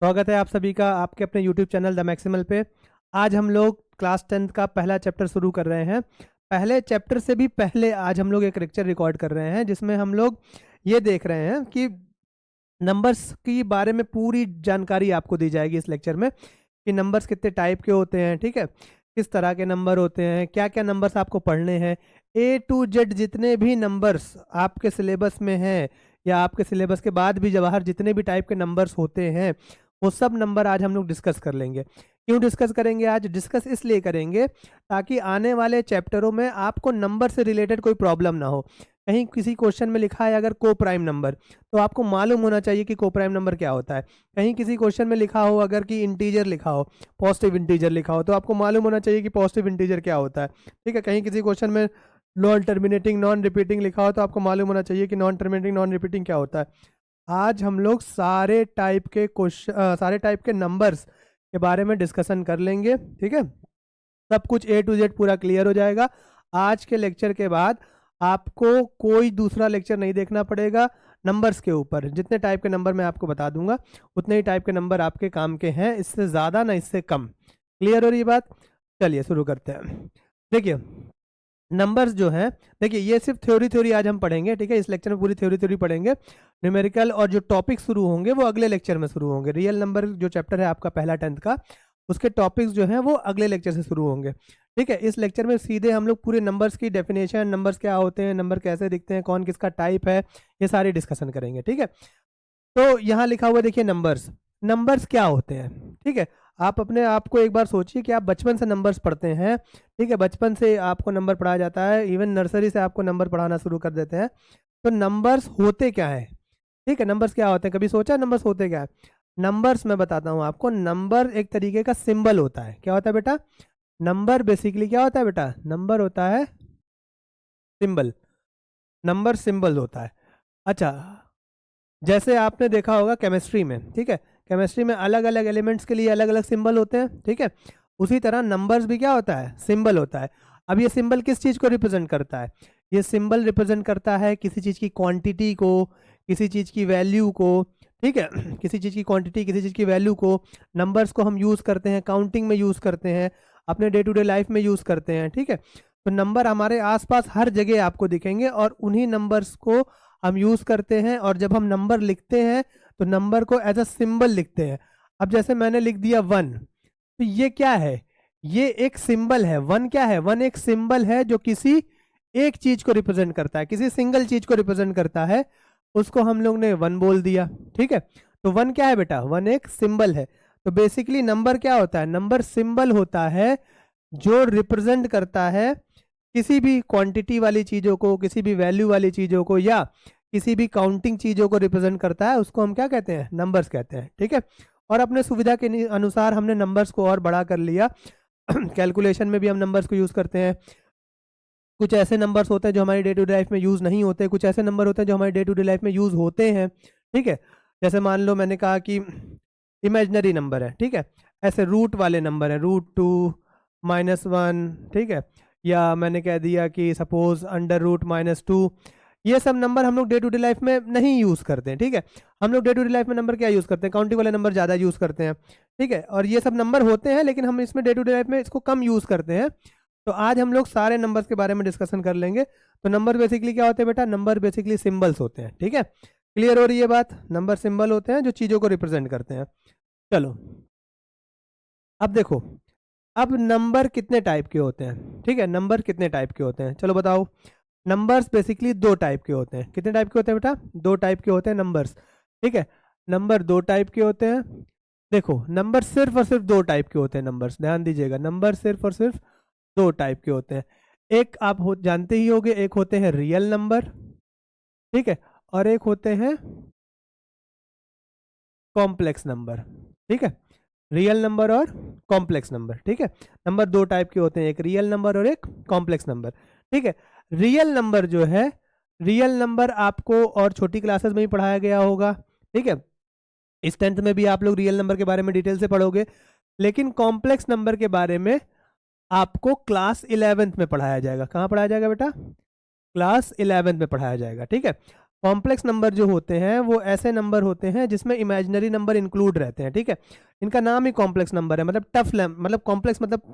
स्वागत है आप सभी का आपके अपने YouTube चैनल द मैक्सिमल पे। आज हम लोग क्लास 10th का पहला चैप्टर शुरू कर रहे हैं। पहले चैप्टर से भी पहले आज हम लोग एक लेक्चर रिकॉर्ड कर रहे हैं जिसमें हम लोग ये देख रहे हैं कि नंबर्स की बारे में पूरी जानकारी आपको दी जाएगी इस लेक्चर में कि नंबर्स कितने टाइप के होते हैं, ठीक है, किस तरह के नंबर होते हैं, क्या क्या नंबर्स आपको पढ़ने हैं। A to Z जितने भी नंबर्स आपके सिलेबस में हैं या आपके सिलेबस के बाद भी बाहर जितने भी टाइप के नंबर्स होते हैं वो सब नंबर आज हम लोग डिस्कस कर लेंगे। क्यों डिस्कस करेंगे? आज डिस्कस इसलिए करेंगे ताकि आने वाले चैप्टरों में आपको नंबर से रिलेटेड कोई प्रॉब्लम ना हो। कहीं किसी क्वेश्चन में लिखा है अगर को प्राइम नंबर, तो आपको मालूम होना चाहिए कि को प्राइम नंबर क्या होता है। कहीं किसी क्वेश्चन में लिखा हो अगर कि इंटीजर लिखा हो, पॉजिटिव इंटीजर लिखा हो, तो आपको मालूम होना चाहिए कि पॉजिटिव इंटीजर क्या होता है। ठीक है, कहीं किसी क्वेश्चन में नॉन टर्मिनेटिंग नॉन रिपीटिंग लिखा हो तो आपको मालूम होना चाहिए कि नॉन टर्मिनेटिंग नॉन रिपीटिंग क्या होता है। आज हम लोग सारे टाइप के क्वेश्चन सारे टाइप के नंबर्स के बारे में डिस्कशन कर लेंगे। ठीक है, सब कुछ A to Z पूरा क्लियर हो जाएगा। आज के लेक्चर के बाद आपको कोई दूसरा लेक्चर नहीं देखना पड़ेगा। नंबर्स के ऊपर जितने टाइप के नंबर मैं आपको बता दूंगा उतने ही टाइप के नंबर आपके काम के हैं, इससे ज़्यादा ना इससे कम। क्लियर हो रही बात? चलिए शुरू करते हैं। देखिए नंबर्स जो हैं, देखिए ये सिर्फ थ्योरी आज हम पढ़ेंगे। ठीक है, इस लेक्चर में पूरी थ्योरी पढ़ेंगे। न्यूमेरिकल और जो टॉपिक शुरू होंगे वो अगले लेक्चर में शुरू होंगे। रियल नंबर जो चैप्टर है आपका पहला 10th का, उसके टॉपिक्स जो हैं वो अगले लेक्चर से शुरू होंगे। ठीक है, इस लेक्चर में सीधे हम लोग पूरे नंबर्स की डेफिनेशन, नंबर्स क्या होते हैं, नंबर कैसे दिखते हैं, कौन किसका टाइप है, ये सारी डिस्कशन करेंगे। ठीक है, तो यहाँ लिखा हुआ देखिए नंबर्स। नंबर्स क्या होते हैं? ठीक है, आप अपने आप को एक बार सोचिए कि आप बचपन से नंबर्स पढ़ते हैं। ठीक है, बचपन से आपको नंबर पढ़ाया जाता है, इवन नर्सरी से आपको नंबर पढ़ाना शुरू कर देते हैं। तो नंबर्स होते क्या है? ठीक है, नंबर्स क्या होते हैं? कभी सोचा नंबर्स होते क्या है? नंबर्स मैं बताता हूँ आपको। नंबर एक तरीके का सिंबल होता है। क्या होता है बेटा? नंबर बेसिकली क्या होता है बेटा? नंबर होता है सिंबल। नंबर सिंबल होता है। अच्छा, जैसे आपने देखा होगा केमिस्ट्री में, ठीक है, केमिस्ट्री में अलग अलग एलिमेंट्स के लिए अलग अलग सिंबल होते हैं। ठीक है, उसी तरह नंबर्स भी क्या होता है? सिंबल होता है। अब ये सिंबल किस चीज़ को रिप्रेजेंट करता है? ये सिंबल रिप्रेजेंट करता है किसी चीज़ की क्वांटिटी को, किसी चीज़ की वैल्यू को। ठीक है किसी चीज़ की क्वांटिटी, किसी चीज़ की वैल्यू को। नंबर्स को हम यूज़ करते हैं, काउंटिंग में यूज़ करते हैं, अपने डे टू डे लाइफ में यूज़ करते हैं। ठीक है, तो नंबर हमारे आसपास हर जगह आपको दिखेंगे और उन्हीं नंबर्स को हम यूज़ करते हैं। और जब हम नंबर लिखते हैं तो नंबर को एज अ सिंबल लिखते हैं। अब जैसे मैंने लिख दिया 1, तो ये क्या है? ये एक सिंबल है। 1 क्या है? 1 एक सिंबल है जो किसी एक चीज को रिप्रेजेंट करता है, किसी सिंगल चीज को रिप्रेजेंट करता है, उसको हम लोग ने 1 बोल दिया। ठीक है, तो 1 क्या है बेटा? 1 एक सिंबल है। तो बेसिकली नंबर क्या होता है? नंबर सिंबल होता है जो रिप्रेजेंट करता है किसी भी क्वांटिटी वाली चीज़ों को, किसी भी वैल्यू वाली चीज़ों को, या किसी भी काउंटिंग चीज़ों को रिप्रेजेंट करता है, उसको हम क्या कहते हैं? नंबर्स कहते हैं। ठीक है, और अपने सुविधा के अनुसार हमने नंबर्स को और बड़ा कर लिया। कैलकुलेशन में भी हम नंबर्स को यूज़ करते हैं। कुछ ऐसे नंबर्स होते हैं जो हमारी डे टू डे लाइफ में यूज़ नहीं होते, कुछ ऐसे नंबर होते हैं जो हमारी डे टू डे लाइफ में यूज़ होते हैं। ठीक है, जैसे मान लो मैंने कहा कि इमेजनरी नंबर है। ठीक है, ऐसे रूट वाले नंबर है, √2, -1। ठीक है, या मैंने कह दिया कि सपोज √-2। ये सब नंबर हम लोग डे टू डे लाइफ में नहीं यूज़ करते हैं। ठीक है, हम लोग डे टू डे लाइफ में नंबर क्या यूज़ करते हैं? काउंटिंग वाले नंबर ज़्यादा यूज़ करते हैं। ठीक है, और ये सब नंबर होते हैं लेकिन हम इसमें डे टू डे लाइफ में इसको कम यूज़ करते हैं। तो आज हम लोग सारे नंबर्स के बारे में डिस्कशन कर लेंगे। तो नंबर बेसिकली क्या होते हैं बेटा? नंबर बेसिकली सिंबल्स होते हैं। ठीक है, क्लियर हो रही है बात? नंबर सिंबल होते हैं जो चीज़ों को रिप्रेजेंट करते हैं। चलो अब देखो, अब नंबर कितने टाइप के होते हैं? ठीक है, नंबर कितने टाइप के होते हैं? चलो बताओ। नंबर्स बेसिकली 2 टाइप के होते हैं। कितने टाइप के होते हैं बेटा? 2 टाइप के होते हैं नंबर्स। ठीक है, नंबर 2 टाइप के होते हैं। देखो, नंबर सिर्फ और सिर्फ 2 टाइप के होते हैं। नंबर्स ध्यान दीजिएगा, नंबर सिर्फ और सिर्फ 2 टाइप के होते हैं। एक आप जानते ही होंगे, एक होते हैं रियल नंबर। ठीक है, और एक होते हैं कॉम्प्लेक्स नंबर। ठीक है, रियल नंबर और कॉम्प्लेक्स नंबर। ठीक है, नंबर 2 टाइप के होते हैं, एक रियल नंबर और एक कॉम्प्लेक्स नंबर। ठीक है, रियल नंबर जो है, रियल नंबर आपको और छोटी क्लासेस में ही पढ़ाया गया होगा। ठीक है, इस 10th में भी आप लोग रियल नंबर के बारे में डिटेल से पढ़ोगे, लेकिन कॉम्प्लेक्स नंबर के बारे में आपको क्लास 11th में पढ़ाया जाएगा। कहाँ पढ़ाया जाएगा बेटा? क्लास 11th में पढ़ाया जाएगा। ठीक है, कॉम्प्लेक्स नंबर जो होते हैं वो ऐसे नंबर होते हैं जिसमें इमेजिनरी नंबर इंक्लूड रहते हैं, ठीक है। इनका नाम ही कॉम्प्लेक्स नंबर है, मतलब मतलब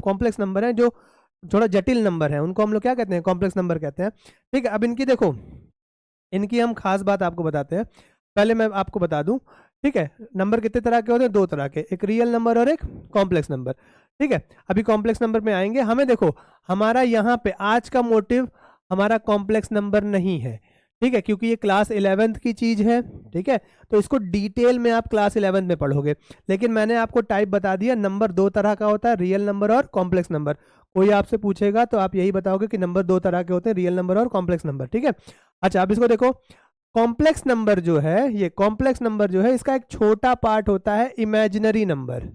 कॉम्प्लेक्स नंबर है जो थोड़ा जटिल नंबर है, उनको हम लोग क्या कहते हैं, कॉम्प्लेक्स नंबर कहते हैं, ठीक है। अब इनकी देखो, इनकी हम खास बात आपको बताते हैं। पहले मैं आपको बता दूं, ठीक है, नंबर कितने तरह के होते हैं, दो तरह के, एक रियल नंबर और एक कॉम्प्लेक्स नंबर, ठीक है। अभी कॉम्प्लेक्स नंबर में आएंगे, हमें देखो हमारा यहाँ पे आज का मोटिव हमारा कॉम्प्लेक्स नंबर नहीं है, ठीक है, क्योंकि ये क्लास 11th की चीज है, ठीक है। तो इसको डिटेल में आप क्लास 11th में पढ़ोगे, लेकिन मैंने आपको टाइप बता दिया। नंबर दो तरह का होता है, रियल नंबर और कॉम्प्लेक्स नंबर। कोई आपसे पूछेगा तो आप यही बताओगे कि नंबर दो तरह के होते हैं, रियल नंबर और कॉम्प्लेक्स नंबर, ठीक है। अच्छा, अब इसको देखो, कॉम्प्लेक्स नंबर जो है, ये कॉम्प्लेक्स नंबर जो है, इसका एक छोटा पार्ट होता है इमेजिनरी नंबर,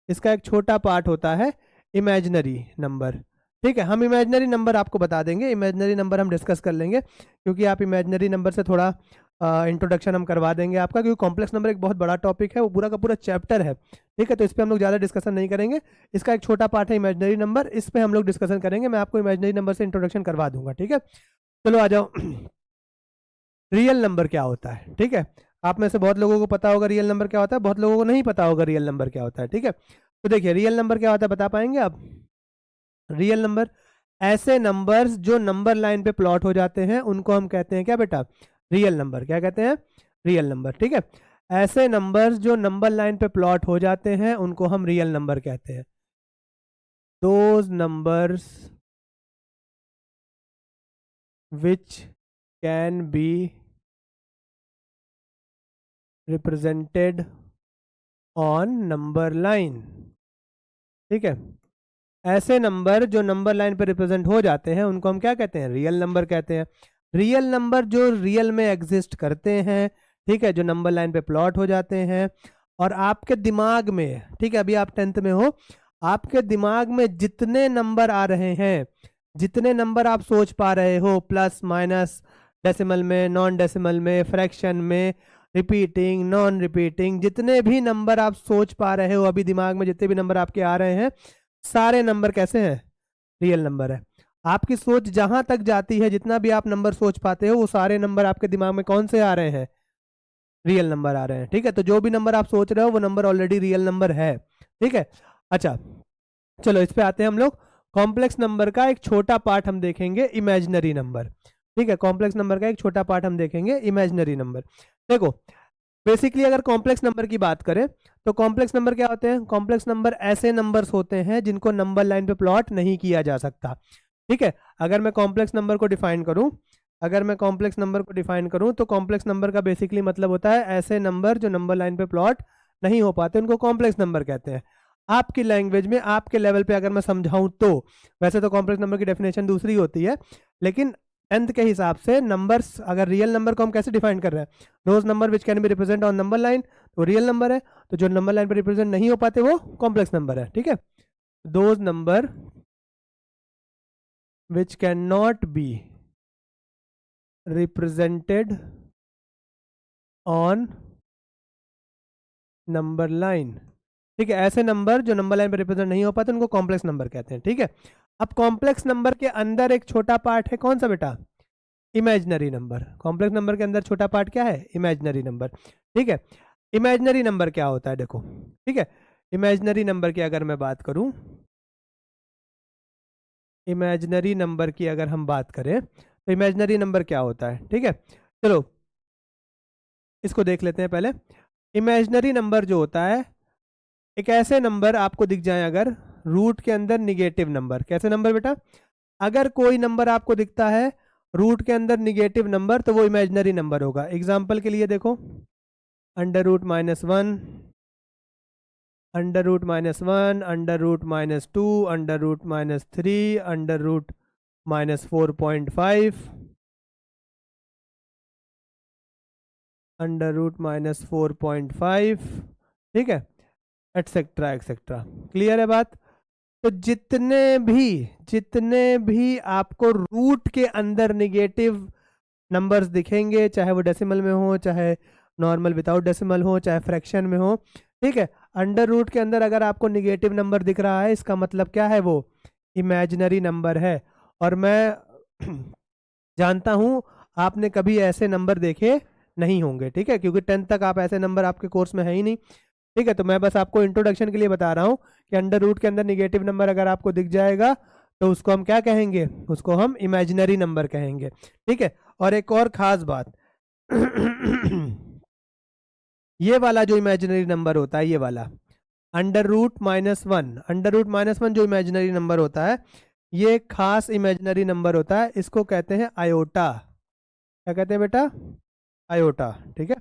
इसका एक छोटा पार्ट होता है इमेजिनरी नंबर, ठीक है। हम इमेजिनरी नंबर आपको बता देंगे, इमेजिनरी नंबर हम डिस्कस कर लेंगे, क्योंकि आप इमेजिनरी नंबर से थोड़ा इंट्रोडक्शन हम करवा देंगे आपका, क्योंकि कॉम्प्लेक्स नंबर एक बहुत बड़ा टॉपिक है, वो पूरा का पूरा चैप्टर है, ठीक है। तो इस पर हम लोग ज़्यादा डिस्कशन नहीं करेंगे, इसका एक छोटा पार्ट है इमेजिनरी नंबर, इस पर हम लोग डिस्कशन करेंगे, मैं आपको इमेजिनरी नंबर से इंट्रोडक्शन करवा दूंगा, ठीक है। चलो आ जाओ, रियल नंबर क्या होता है, ठीक है। आप में से बहुत लोगों को पता होगा रियल नंबर क्या होता है, बहुत लोगों को नहीं पता होगा रियल नंबर क्या होता है, ठीक है। तो देखिए, रियल नंबर क्या होता है, बता पाएंगे आप? रियल नंबर ऐसे नंबर्स जो नंबर लाइन पे प्लॉट हो जाते हैं, उनको हम कहते हैं क्या बेटा, रियल नंबर। क्या कहते हैं? रियल नंबर, ठीक है। ऐसे नंबर्स जो नंबर लाइन पे प्लॉट हो जाते हैं, उनको हम रियल नंबर कहते हैं। Those numbers which can be represented on number line, ठीक है। ऐसे नंबर जो नंबर लाइन पर रिप्रेजेंट हो जाते हैं, उनको हम क्या कहते हैं, रियल नंबर कहते हैं। रियल नंबर जो रियल में एग्जिस्ट करते हैं, ठीक है, जो नंबर लाइन पे प्लॉट हो जाते हैं, और आपके दिमाग में, ठीक है, अभी आप 10th में हो, आपके दिमाग में जितने नंबर आ रहे हैं, जितने नंबर आप सोच पा रहे हो, प्लस माइनस, डेसिमल में, नॉन डेसिमल में, फ्रैक्शन में, रिपीटिंग, नॉन रिपीटिंग, जितने भी नंबर आप सोच पा रहे हो अभी दिमाग में, जितने भी नंबर आपके आ रहे हैं, सारे नंबर कैसे हैं, रियल नंबर है। आपकी सोच जहां तक जाती है, जितना भी आप नंबर सोच पाते हो, वो सारे नंबर आपके दिमाग में कौन से आ रहे हैं, रियल नंबर आ रहे हैं, ठीक है। तो जो भी नंबर आप सोच रहे हो वो नंबर ऑलरेडी रियल नंबर है, ठीक है। अच्छा, चलो इस पे आते हैं हम लोग। कॉम्प्लेक्स नंबर का एक छोटा पार्ट हम देखेंगे, इमेजिनरी नंबर, ठीक है। कॉम्प्लेक्स नंबर का एक छोटा पार्ट हम देखेंगे, इमेजिनरी नंबर। देखो, बेसिकली अगर कॉम्प्लेक्स नंबर की बात करें, तो कॉम्प्लेक्स नंबर क्या होते हैं, कॉम्प्लेक्स नंबर ऐसे नंबर्स होते हैं जिनको नंबर लाइन पे प्लॉट नहीं किया जा सकता, ठीक है। अगर मैं कॉम्प्लेक्स नंबर को डिफाइन करूं, अगर मैं कॉम्प्लेक्स नंबर को डिफाइन करूं, तो कॉम्प्लेक्स नंबर का बेसिकली मतलब होता है ऐसे नंबर जो नंबर लाइन पे प्लॉट नहीं हो पाते, उनको कॉम्प्लेक्स नंबर कहते हैं। आपकी लैंग्वेज में, आपके लेवल पे अगर मैं समझाऊं तो, वैसे तो कॉम्प्लेक्स नंबर की डेफिनेशन दूसरी होती है, लेकिन 10th के हिसाब से नंबर्स, अगर रियल नंबर को हम कैसे डिफाइन कर रहे हैं, those number which can B represent on number line, तो रियल नंबर है, तो जो नंबर लाइन पर रिप्रेजेंट नहीं हो पाते वो कॉम्प्लेक्स नंबर है, ठीक है। Those number which can not be represented on number line, ठीक है, ऐसे नंबर जो नंबर लाइन पर रिप्रेजेंट नहीं हो पाते उनको कॉम्प्लेक्स नंबर कहते हैं, ठीक है। अब कॉम्प्लेक्स नंबर के अंदर एक छोटा पार्ट है, कौन सा बेटा, इमेजिनरी नंबर। कॉम्प्लेक्स नंबर के अंदर छोटा पार्ट क्या है, इमेजिनरी नंबर, ठीक है। इमेजिनरी नंबर क्या होता है, देखो, ठीक है, इमेजिनरी नंबर की अगर मैं बात करूं, इमेजिनरी नंबर की अगर हम बात करें, तो इमेजिनरी नंबर क्या होता है, ठीक है। चलो इसको देख लेते हैं पहले। इमेजिनरी नंबर जो होता है, एक ऐसे नंबर आपको दिख जाए अगर रूट के अंदर निगेटिव नंबर, कैसे नंबर बेटा, अगर कोई नंबर आपको दिखता है रूट के अंदर निगेटिव नंबर, तो वो इमेजिनरी नंबर होगा। एग्जाम्पल के लिए देखो, √-1, √-1, √-2, √-3, √-4.5, √-4.5, ठीक है, एटसेट्रा एटसेट्रा। क्लियर है बात? तो जितने भी आपको रूट के अंदर निगेटिव नंबर्स दिखेंगे, चाहे वो डेसिमल में हो, चाहे नॉर्मल विदाउट डेसिमल हो, चाहे फ्रैक्शन में हो, ठीक है, अंडर रूट के अंदर अगर आपको निगेटिव नंबर दिख रहा है, इसका मतलब क्या है, वो इमेजिनरी नंबर है। और मैं जानता हूं आपने कभी ऐसे नंबर देखे नहीं होंगे, ठीक है, क्योंकि 10th तक आप ऐसे नंबर आपके कोर्स में है ही नहीं, ठीक है। तो मैं बस आपको इंट्रोडक्शन के लिए बता रहा हूँ कि अंडर रूट के अंदर निगेटिव नंबर अगर आपको दिख जाएगा तो उसको हम क्या कहेंगे, उसको हम इमेजिनरी नंबर कहेंगे, ठीक है। और एक और खास बात ये वाला जो इमेजिनरी नंबर होता है, ये वाला अंडर रूट माइनस वन जो इमेजिनरी नंबर होता है, ये एक खास इमेजिनरी नंबर होता है, इसको कहते हैं आयोटा। क्या कहते हैं बेटा, आयोटा, ठीक है।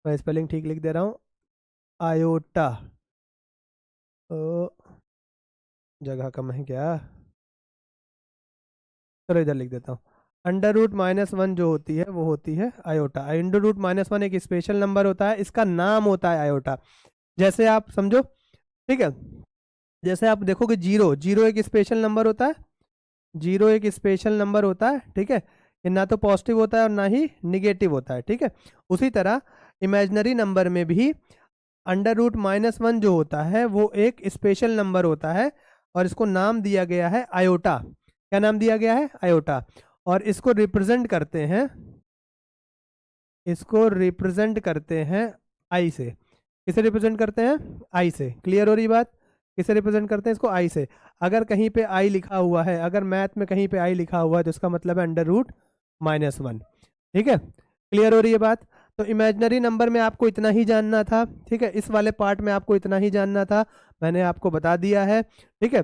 मैं स्पेलिंग ठीक लिख दे रहा हूँ, आयोटा। जगह कम है क्या, चलो इधर लिख देता हूँ। अंडर रूट माइनस वन जो होती है वो होती है iota. Under root minus one एक स्पेशल नंबर होता है, इसका नाम होता है आयोटा। जैसे आप समझो, ठीक है, जैसे आप देखोगे जीरो, जीरो एक स्पेशल नंबर होता है, जीरो एक स्पेशल नंबर होता है, ठीक है। ये ना तो पॉजिटिव होता है और ना ही निगेटिव होता है, ठीक है। उसी तरह इमेजिनरी नंबर में भी अंडर रूट माइनस वन जो होता है वो एक स्पेशल नंबर होता है, और इसको नाम दिया गया है आयोटा। क्या नाम दिया गया है, आयोटा। और इसको रिप्रेजेंट करते हैं, इसको रिप्रेजेंट करते हैं आई से। किसे रिप्रेजेंट करते हैं, आई से। क्लियर हो रही बात, किसे रिप्रेजेंट करते हैं, इसको आई से। अगर कहीं पे आई लिखा हुआ है, अगर मैथ में कहीं पे आई लिखा हुआ है तो इसका मतलब है अंडर रूट माइनस वन, ठीक है। क्लियर हो रही है बात। तो इमेजिनरी नंबर में आपको इतना ही जानना था, ठीक है, इस वाले पार्ट में आपको इतना ही जानना था, मैंने आपको बता दिया है, ठीक है।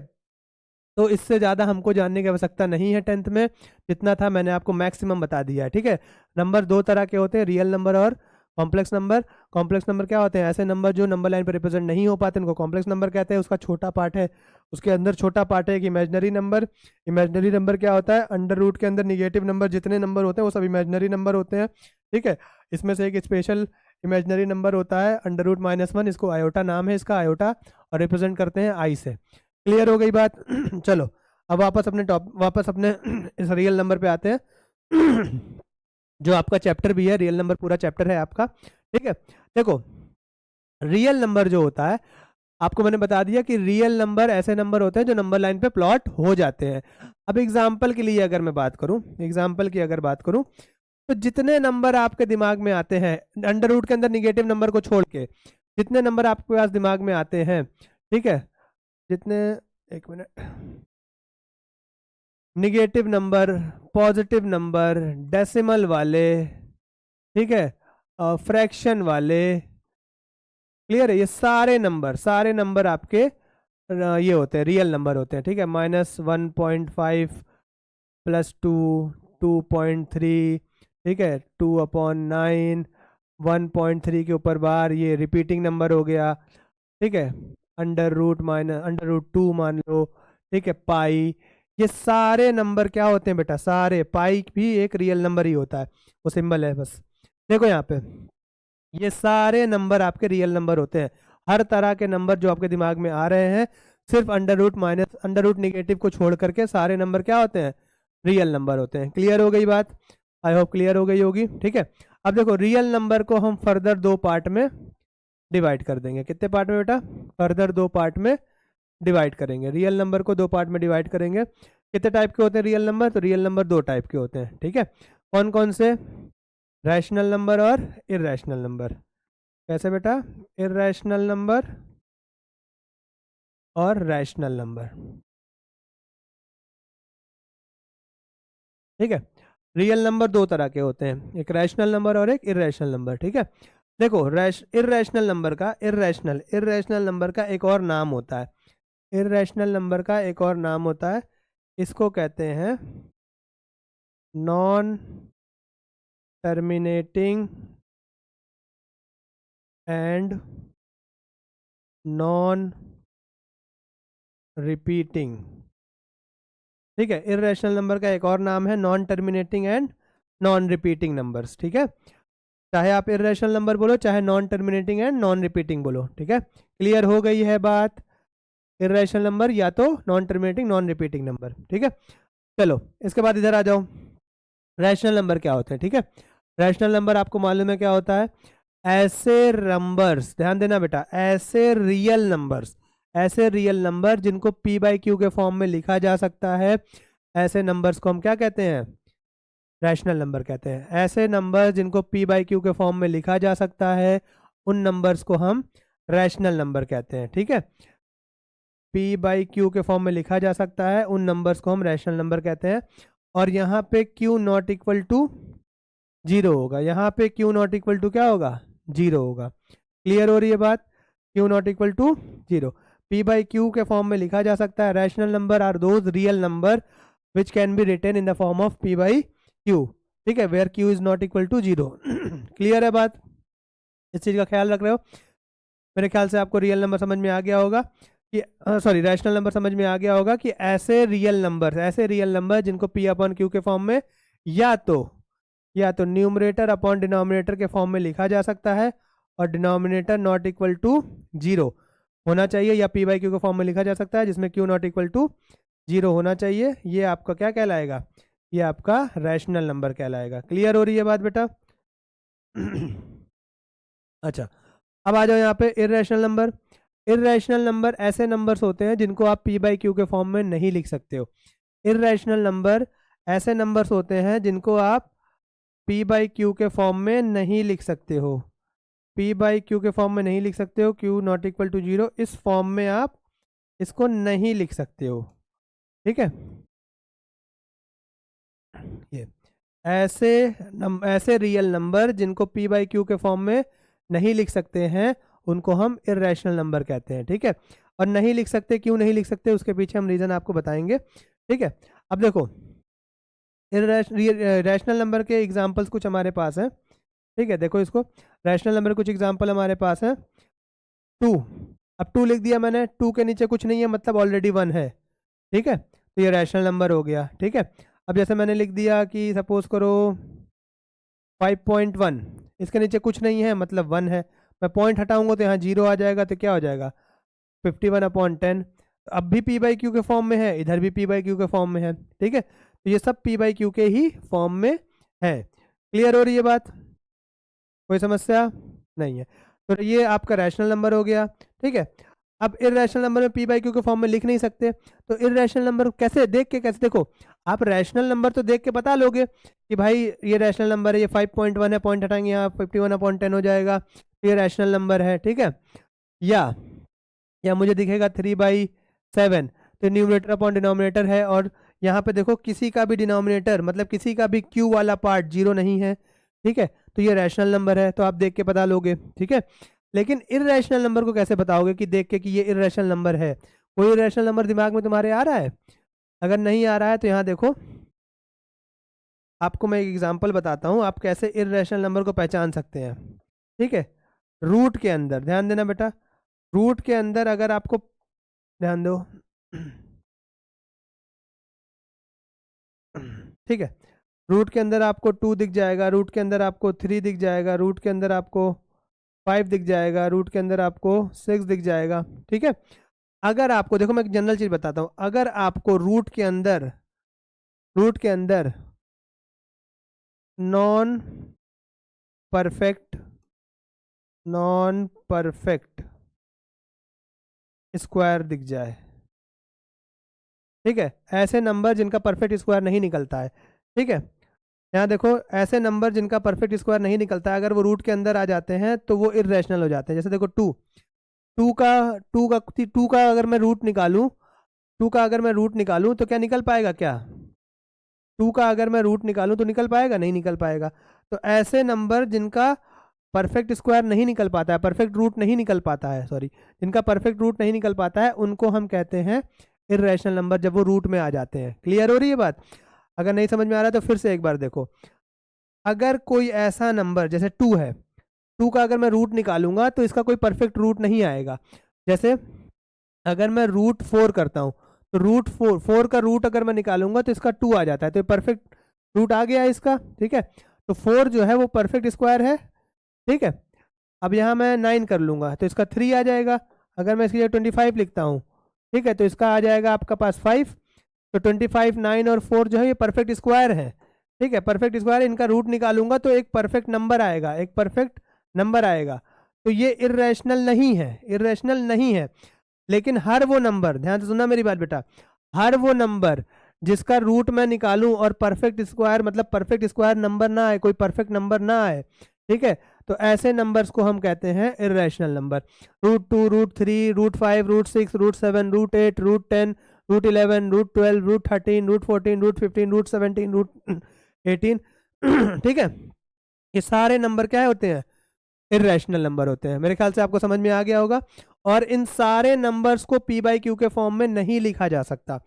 तो इससे ज़्यादा हमको जानने की आवश्यकता नहीं है 10th में, जितना था मैंने आपको मैक्सिमम बता दिया है, ठीक है। नंबर दो तरह के होते हैं, रियल नंबर और कॉम्प्लेक्स नंबर। कॉम्प्लेक्स नंबर क्या होते हैं, ऐसे नंबर जो नंबर लाइन पर रिप्रेजेंट नहीं हो पाते, उनको कॉम्प्लेक्स नंबर कहते हैं। उसका छोटा पार्ट है, उसके अंदर छोटा पार्ट है एक इमेजनरी नंबर। इमेजनरी नंबर क्या होता है, अंडर रूट के अंदर निगेटिव नंबर जितने नंबर होते हैं वो सब इमेजनरी नंबर होते हैं, ठीक है। इसमें से एक स्पेशल इमेजनरी नंबर होता है अंडर रूट माइनस वन, इसको आयोटा नाम है इसका, आयोटा, और रिप्रेजेंट करते हैं आई से। क्लियर हो गई बात चलो अब वापस अपने इस रियल नंबर पे आते हैं जो आपका चैप्टर भी है, रियल नंबर पूरा चैप्टर है आपका, ठीक है। देखो रियल नंबर जो होता है, आपको मैंने बता दिया कि रियल नंबर ऐसे नंबर होते हैं जो नंबर लाइन पे प्लॉट हो जाते हैं। अब एग्जाम्पल के लिए अगर मैं बात करूं, एग्जाम्पल की अगर बात करूं, तो जितने नंबर आपके दिमाग में आते हैं अंडर रूट के अंदर निगेटिव नंबर को छोड़ के, जितने नंबर आपके पास दिमाग में आते हैं, ठीक है, जितने, एक minute, negative number, positive number, decimal वाले, ठीक है, फ्रैक्शन वाले, क्लियर है, ये सारे नंबर आपके ये होते हैं, रियल नंबर होते हैं, ठीक है। -1.5 +2, 2.3, ठीक है, 2/9, 1.3 के ऊपर बार, ये रिपीटिंग नंबर हो गया, ठीक है। अंडर रूट 2 मान लो, ठीक है, पाई, ये सारे नंबर क्या होते हैं बेटा, सारे, पाई भी एक रियल नंबर ही होता है, वो सिंबल है बस। देखो यहाँ पे ये सारे नंबर आपके रियल नंबर होते हैं। हर तरह के नंबर जो आपके दिमाग में आ रहे हैं, सिर्फ अंडर रूट निगेटिव को छोड़ करके सारे नंबर क्या होते हैं, रियल नंबर होते हैं। क्लियर हो गई बात, आई होप क्लियर हो गई होगी, ठीक है। अब देखो रियल नंबर को हम फर्दर दो पार्ट में डिवाइड कर देंगे। कितने पार्ट में बेटा, फर्दर दो पार्ट में डिवाइड करेंगे। रियल नंबर को दो पार्ट में डिवाइड करेंगे। कितने टाइप के होते हैं रियल नंबर, तो रियल नंबर दो टाइप के होते हैं, ठीक है। कौन कौन से, रैशनल नंबर और इरेशनल नंबर। कैसे बेटा, इरेशनल नंबर और रैशनल नंबर, ठीक है। रियल नंबर दो तरह के होते हैं, एक रैशनल नंबर और एक इरेशनल नंबर, ठीक है। देखो इरेशनल नंबर का एक और नाम होता है, इरेशनल नंबर का एक और नाम होता है, इसको कहते हैं non terminating and non repeating, ठीक है। इरेशनल नंबर का एक और नाम है non terminating and non repeating numbers, ठीक है। चाहे आप इरेशनल नंबर बोलो, चाहे non terminating and non repeating बोलो, ठीक है। क्लियर हो गई है बात, इरेशनल नंबर या तो non terminating non repeating number, ठीक है। चलो इसके बाद इधर आ जाओ, रैशनल नंबर क्या होते हैं, ठीक है। रैशनल नंबर आपको मालूम है क्या होता है, ऐसे नंबर्स, ध्यान देना बेटा, ऐसे रियल नंबर जिनको p/q के फॉर्म में लिखा जा सकता है, ऐसे नंबर्स को हम क्या कहते हैं, रैशनल नंबर कहते हैं। ऐसे नंबर जिनको p बाई क्यू के फॉर्म में लिखा जा सकता है उन नंबर्स को हम रैशनल नंबर कहते हैं। ठीक है, p बाई क्यू के फॉर्म में लिखा जा सकता है उन नंबर्स को हम रैशनल नंबर कहते हैं। और यहाँ पे q नॉट इक्वल टू 0 होगा, यहाँ पे q नॉट इक्वल टू क्या होगा, 0 होगा। क्लियर हो रही है बात, q not equal to 0। p by q के फॉर्म में लिखा जा सकता है। Rational number are those real number which can be written in the form of p by q. ठीक है, where q is not equal to 0। Clear है बात, इस चीज़ का ख्याल रख रहे हो। मेरे ख्याल से आपको रियल नंबर समझ में आ गया होगा कि सॉरी रैशनल नंबर समझ में आ गया होगा कि ऐसे रियल नंबर जिनको p अपॉन क्यू के फॉर्म में या तो न्यूमरेटर अपॉन डिनोमिनेटर के फॉर्म में लिखा जा सकता है और डिनोमिनेटर नॉट इक्वल टू 0 होना चाहिए, या p बाई क्यू के फॉर्म में लिखा जा सकता है जिसमें q नॉट इक्वल टू 0 होना चाहिए। ये आपका क्या कहलाएगा, ये आपका रैशनल नंबर कहलाएगा। क्लियर हो रही है बात बेटा। अच्छा, अब आ जाओ यहाँ पे इर्रेशनल नंबर। इर्रेशनल नंबर ऐसे नंबर्स होते हैं जिनको आप p बाई क्यू के फॉर्म में नहीं लिख सकते हो। इर्रेशनल नंबर ऐसे नंबर्स होते हैं जिनको आप p बाई क्यू के फॉर्म में नहीं लिख सकते हो। p बाई क्यू के फॉर्म में नहीं लिख सकते हो, q नॉट इक्वल टू 0, इस फॉर्म में आप इसको नहीं लिख सकते हो। ठीक है, ये ऐसे रियल नंबर जिनको p बाई क्यू के फॉर्म में नहीं लिख सकते हैं उनको हम इर्रेशनल नंबर कहते हैं। ठीक है, और नहीं लिख सकते, क्यों नहीं लिख सकते उसके पीछे हम रीज़न आपको बताएंगे। ठीक है, अब देखो रैशनल नंबर के एग्जांपल्स कुछ हमारे पास हैं। ठीक है, देखो इसको, रैशनल नंबर कुछ एग्जांपल हमारे पास है। 2, अब 2 लिख दिया मैंने, 2 के नीचे कुछ नहीं है मतलब ऑलरेडी 1 है। ठीक है, तो ये रैशनल नंबर हो गया। ठीक है, अब जैसे मैंने लिख दिया कि सपोज करो 5.1, इसके नीचे कुछ नहीं है मतलब 1 है। मैं पॉइंट हटाऊंगा तो यहाँ 0 आ जाएगा, तो क्या हो जाएगा 51/10। अब भी p बाई क्यू के फॉर्म में है, इधर भी p बाई क्यू के फॉर्म में है। ठीक है, तो ये सब p बाई क्यू के ही फॉर्म में है। क्लियर हो रही है बात, कोई समस्या नहीं है। तो ये आपका रैशनल नंबर हो गया। ठीक है, अब इर्रेशनल नंबर में p बाई क्यू के फॉर्म में लिख नहीं सकते, तो इर्रेशनल नंबर कैसे देखो, आप रैशनल नंबर तो देख के बता लोगे कि भाई ये रैशनल नंबर है, ये 5.1 है, पॉइंट हटाएंगे यहाँ 51/10 हो जाएगा, ये रैशनल नंबर है। ठीक है, या मुझे दिखेगा 3/7, तो न्यूमरेटर अपॉन डिनोमिनेटर है, और यहाँ पे देखो किसी का भी डिनोमिनेटर मतलब किसी का भी q वाला पार्ट 0 नहीं है। ठीक है, तो ये रैशनल नंबर है, तो आप देख के बता लोगे। ठीक है, लेकिन इर्रेशनल नंबर को कैसे बताओगे कि देख के कि ये इर्रेशनल नंबर है। कोई इर्रेशनल नंबर दिमाग में तुम्हारे आ रहा है? अगर नहीं आ रहा है तो यहाँ देखो, आपको मैं एक एग्जांपल बताता हूँ आप कैसे इर्रेशनल नंबर को पहचान सकते हैं। ठीक है, रूट के अंदर ध्यान देना बेटा, रूट के अंदर अगर आपको ध्यान दो। ठीक है, रूट के अंदर आपको 2 दिख जाएगा, रूट के अंदर आपको 3 दिख जाएगा, रूट के अंदर आपको 5 दिख जाएगा, रूट के अंदर आपको 6 दिख जाएगा। ठीक है, अगर आपको देखो मैं एक जनरल चीज बताता हूँ, अगर आपको रूट के अंदर नॉन परफेक्ट स्क्वायर दिख जाए, ठीक है, ऐसे नंबर जिनका परफेक्ट स्क्वायर नहीं निकलता है। ठीक है, यहाँ देखो ऐसे नंबर जिनका परफेक्ट स्क्वायर नहीं निकलता है, अगर वो रूट के अंदर आ जाते हैं तो वो इर्रेशनल हो जाते हैं। जैसे देखो 2 का अगर मैं रूट निकालूं, 2 का अगर मैं रूट निकालूं तो क्या निकल पाएगा क्या? 2 का अगर मैं रूट निकालूं तो निकल पाएगा? नहीं निकल पाएगा। तो ऐसे नंबर जिनका परफेक्ट स्क्वायर नहीं निकल पाता है, परफेक्ट रूट नहीं निकल पाता है, सॉरी, जिनका परफेक्ट रूट नहीं निकल पाता है, उनको हम कहते हैं इर्रेशनल नंबर, जब वो रूट में आ जाते हैं। क्लियर हो रही है बात? अगर नहीं समझ में आ रहा तो फिर से एक बार देखो, अगर कोई ऐसा नंबर जैसे 2 है, 2 का अगर मैं रूट निकालूंगा तो इसका कोई परफेक्ट रूट नहीं आएगा। जैसे अगर मैं रूट 4 करता हूँ तो रूट 4 का रूट अगर मैं निकालूंगा तो इसका 2 आ जाता है, तो परफेक्ट रूट आ गया इसका। ठीक है, तो 4 जो है वो परफेक्ट स्क्वायर है। ठीक है, अब यहाँ मैं 9 कर लूंगा तो इसका 3 आ जाएगा। अगर मैं इसकी जगह 25 लिखता हूँ, ठीक है, तो इसका आ जाएगा आपका पास 5। तो 25, 9 और 4 जो है ये परफेक्ट स्क्वायर है। ठीक है, परफेक्ट स्क्वायर, इनका रूट निकालूंगा तो एक परफेक्ट नंबर आएगा, एक परफेक्ट नंबर आएगा। तो ये इर्रेशनल नहीं है। लेकिन हर वो नंबर, ध्यान से सुनना मेरी बात बेटा, हर वो नंबर जिसका रूट मैं निकालूं और परफेक्ट स्क्वायर मतलब परफेक्ट स्क्वायर नंबर ना आए, कोई परफेक्ट नंबर ना आए, ठीक है, तो ऐसे नंबर्स को हम कहते हैं इर्रेशनल नंबर। √2, √3, √5, √6, √7, √8, √10, √11, √12, √13, √14, √15, √17, √18 ठीक है, ये सारे नंबर क्या होते हैं, इर्रेशनल नंबर होते हैं। मेरे ख्याल से आपको समझ में आ गया होगा। और इन सारे नंबर्स को पी बाई क्यू के फॉर्म में नहीं लिखा जा सकता,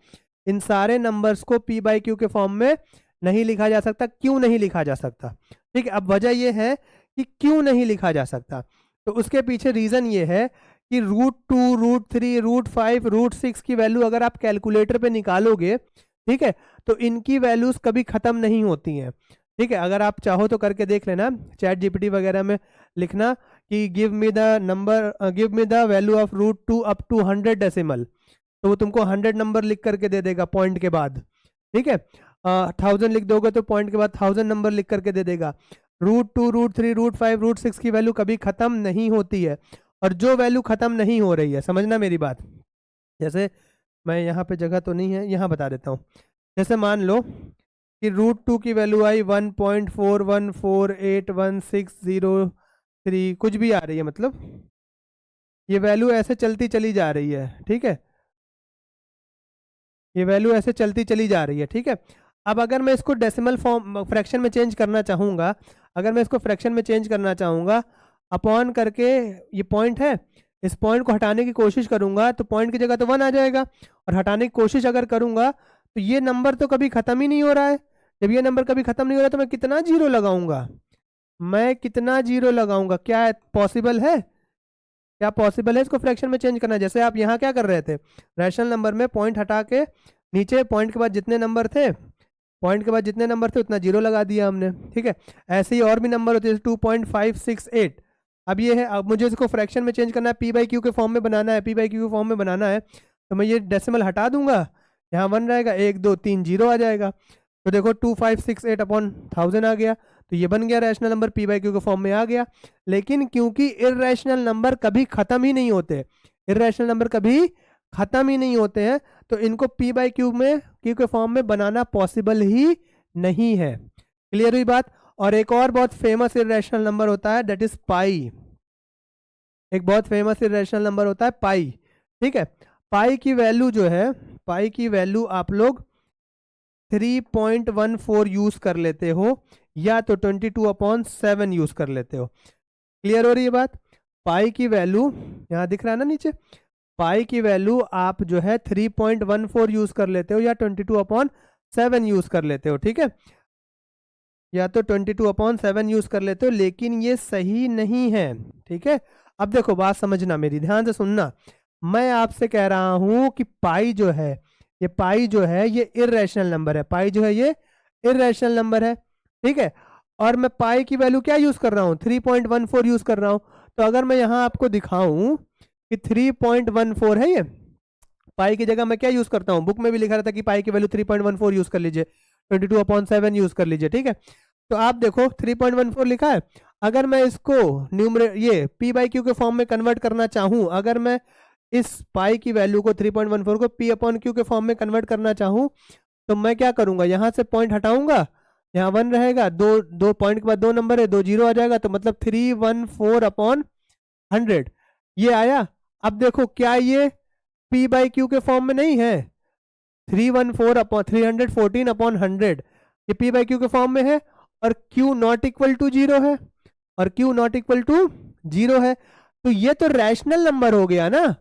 इन सारे नंबर्स को पी बाई क्यू के फॉर्म में नहीं लिखा जा सकता। क्यों नहीं लिखा जा सकता, ठीक है, अब वजह यह है कि क्यों नहीं लिखा जा सकता, तो उसके पीछे रीजन ये है कि √2, √3, √5, √6 की वैल्यू अगर आप कैलकुलेटर पे निकालोगे, ठीक है, तो इनकी वैल्यूज कभी खत्म नहीं होती हैं, ठीक है। अगर आप चाहो तो करके देख लेना, चैट जीपीटी वगैरह में लिखना कि give me the value of √2 up to 100 decimal, तो वो तुमको 100 नंबर लिख करके दे देगा पॉइंट के बाद, ठीक है। 1000 लिख दोगे तो पॉइंट के बाद 1000 नंबर लिख करके दे देगा। √2, √3, √5, √6 की वैल्यू कभी खत्म नहीं होती है, और जो वैल्यू खत्म नहीं हो रही है, समझना मेरी बात, जैसे मैं यहाँ पे जगह तो नहीं है, यहाँ बता देता हूँ। जैसे मान लो कि √2 की वैल्यू आई 1.41481603 कुछ भी आ रही है, मतलब ये वैल्यू ऐसे चलती चली जा रही है, ठीक है, ये वैल्यू ऐसे चलती चली जा रही है, ठीक है। अब अगर मैं इसको डेसिमल फॉर्म फ्रैक्शन में चेंज करना चाहूँगा, अगर मैं इसको फ्रैक्शन में चेंज करना चाहूँगा, अपॉन करके ये पॉइंट है, इस पॉइंट को हटाने की कोशिश करूँगा तो पॉइंट की जगह तो 1 आ जाएगा, और हटाने की कोशिश अगर करूँगा तो ये नंबर तो कभी ख़त्म ही नहीं हो रहा है। जब ये नंबर कभी ख़त्म नहीं हो रहा तो मैं कितना जीरो लगाऊंगा, मैं कितना जीरो लगाऊंगा, क्या पॉसिबल है, क्या पॉसिबल है इसको फ्रैक्शन में चेंज करना। जैसे आप यहाँ क्या कर रहे थे, रैशनल नंबर में पॉइंट हटा के नीचे पॉइंट के बाद जितने नंबर थे, पॉइंट के बाद जितने नंबर थे उतना जीरो लगा दिया हमने, ठीक है। ऐसे ही और भी नंबर होते हैं, 2.568। अब ये है, अब मुझे इसको फ्रैक्शन में चेंज करना है, पी बाई क्यू के फॉर्म में बनाना है, पी बाई क्यू के फॉर्म में बनाना है, तो मैं ये डेसिमल हटा दूंगा, यहाँ 1 रहेगा, 1 2 3 जीरो आ जाएगा, तो देखो 2568 अपॉन 1000 आ गया, तो ये बन गया rational number, P by q के फॉर्म में आ गया। लेकिन क्योंकि इर्रेशनल नंबर कभी खत्म ही नहीं होते, इर्रेशनल नंबर कभी खत्म ही नहीं होते हैं, तो इनको पी बाई क्यू के फॉर्म में बनाना पॉसिबल ही नहीं है। क्लियर हुई बात। और एक और बहुत फेमस इर्रेशनल नंबर होता है, दैट इज पाई, एक बहुत फेमस इर्रेशनल नंबर होता है पाई, ठीक है। पाई की वैल्यू जो है, पाई की वैल्यू आप लोग 3.14 यूज कर लेते हो, या तो 22/7 यूज कर लेते हो। क्लियर हो रही है बात। पाई की वैल्यू यहाँ दिख रहा है ना नीचे, पाई की वैल्यू आप जो है 3.14 यूज कर लेते हो, या 22/7 यूज कर लेते हो, ठीक है, या तो 22/7 यूज कर लेते हो, लेकिन ये सही नहीं है, ठीक है। अब देखो बात समझना मेरी, ध्यान से सुनना, मैं आपसे कह रहा हूं कि पाई जो है, ये पाई जो है ये इर्रेशनल नंबर है, पाई जो है ये इर्रेशनल नंबर है, ठीक है। और मैं पाई की वैल्यू क्या यूज कर रहा हूँ, 3.14 यूज कर रहा हूँ। तो अगर मैं यहाँ आपको दिखाऊं कि 3.14 है ये, पाई की जगह मैं क्या यूज करता हूँ, बुक में भी लिखा रहता है कि पाई की वैल्यू 3.14 यूज कर लीजिए, 22/7 यूज कर लीजिए, ठीक है। तो आप देखो 3.14 लिखा है, अगर मैं इसको ये पी बाई क्यू के फॉर्म में कन्वर्ट करना चाहूँ, अगर मैं इस पाई की वैल्यू को 3.14 को पी अपॉन क्यू के फॉर्म में कन्वर्ट करना चाहूँ, तो मैं क्या करूंगा, यहाँ से पॉइंट हटाऊंगा, यहाँ 1 रहेगा, दो पॉइंट के बाद 2 नंबर है, 2 जीरो आ जाएगा, तो मतलब 314/100 ये आया। अब देखो क्या ये पी बाई क्यू के फॉर्म में नहीं है, 314/100 ये पी बाई क्यू के फॉर्म में है, और q not equal to zero है, और q not equal to zero है, तो ये तो रैशनल नंबर हो गया ना,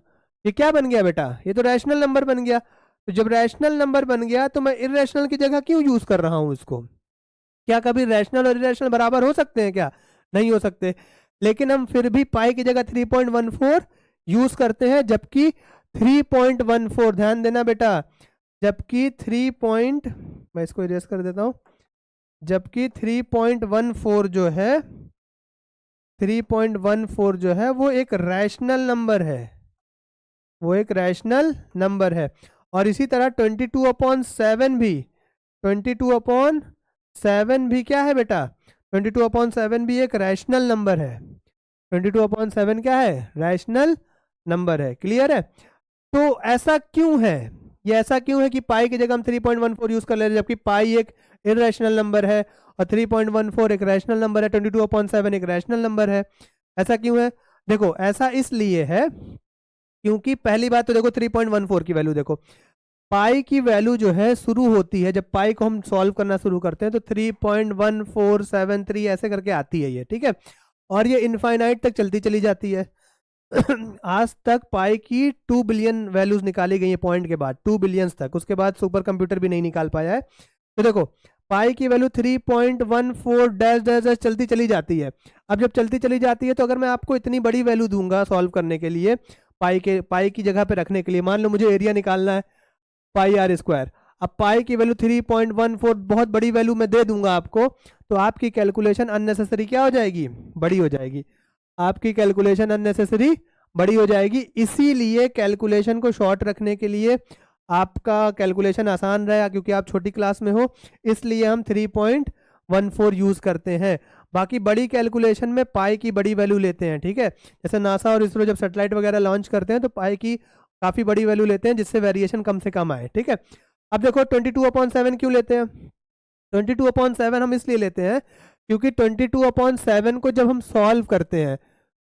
ये क्या बन गया बेटा, ये तो रैशनल नंबर बन गया। तो जब रैशनल नंबर बन गया तो मैं इर्रेशनल की जगह क्यों यूज कर रहा हूं इसको, क्या कभी रैशनल और इर्रेशनल बराबर हो सकते हैं क्या, नहीं हो सकते। लेकिन हम फिर भी पाई की जगह 3.14 यूज करते हैं, जबकि 3.14, ध्यान देना बेटा, जबकि मैं इसको इरेज कर देता हूं, जबकि 3.14 जो है, 3.14 जो है वो एक रैशनल नंबर है, वो एक रैशनल नंबर है। और इसी तरह 22/7 भी, 22/7 भी क्या है बेटा, 22/7 भी एक रैशनल नंबर है, 22/7 क्या है, रैशनल नंबर है। क्लियर है। तो ऐसा क्यों है, ये ऐसा क्यों है कि पाई की जगह हम 3.14 यूज कर ले रहे हैं, जबकि पाई एक इरेशनल नंबर है और 3.14 एक रैशनल नंबर है, 22/7 एक रैशनल नंबर है। ऐसा क्यों है? देखो ऐसा इसलिए है क्योंकि पहली बात तो देखो 3.14 की वैल्यू देखो, पाई की वैल्यू जो है शुरू होती है, जब पाई को हम सॉल्व करना शुरू करते हैं तो 3.1473 ऐसे करके आती है ये, ठीक है, और ये इनफाइनाइट तक चलती चली जाती है। आज तक पाई की 2 बिलियन वैल्यूज निकाली गई है पॉइंट के बाद, 2 बिलियंस तक, उसके बाद सुपर कंप्यूटर भी नहीं निकाल पाया है। तो देखो पाई की वैल्यू 3.14 डैश डैश डैश चलती चली जाती है। अब जब चलती चली जाती है तो अगर मैं आपको इतनी बड़ी वैल्यू दूंगा सॉल्व करने के लिए, पाई की जगह पे रखने के लिए, मान लो मुझे एरिया निकालना है पाई आर स्क्वायर, अब पाई की वैल्यू 3.14 बहुत बड़ी वैल्यू में दे दूंगा आपको, तो आपकी कैलकुलेशन अननेसेसरी क्या हो जाएगी? बड़ी हो जाएगी। आपकी कैलकुलेशन अननेसेसरी बड़ी हो जाएगी। इसीलिए कैलकुलेशन को शॉर्ट रखने के लिए, आपका कैलकुलेशन आसान रहेगा क्योंकि आप छोटी क्लास में हो, इसलिए हम 3.14 यूज करते हैं। बाकी बड़ी कैलकुलेशन में पाई की बड़ी वैल्यू लेते हैं, ठीक है, जैसे नासा और इसरो जब सैटेलाइट वगैरह लॉन्च करते हैं तो पाई की काफी बड़ी वैल्यू लेते हैं जिससे वेरिएशन कम से कम आए, ठीक है। अब देखो 22/7 क्यों लेते हैं? 22/7 हम इसलिए लेते हैं क्योंकि 22/7 को जब हम सॉल्व करते हैं,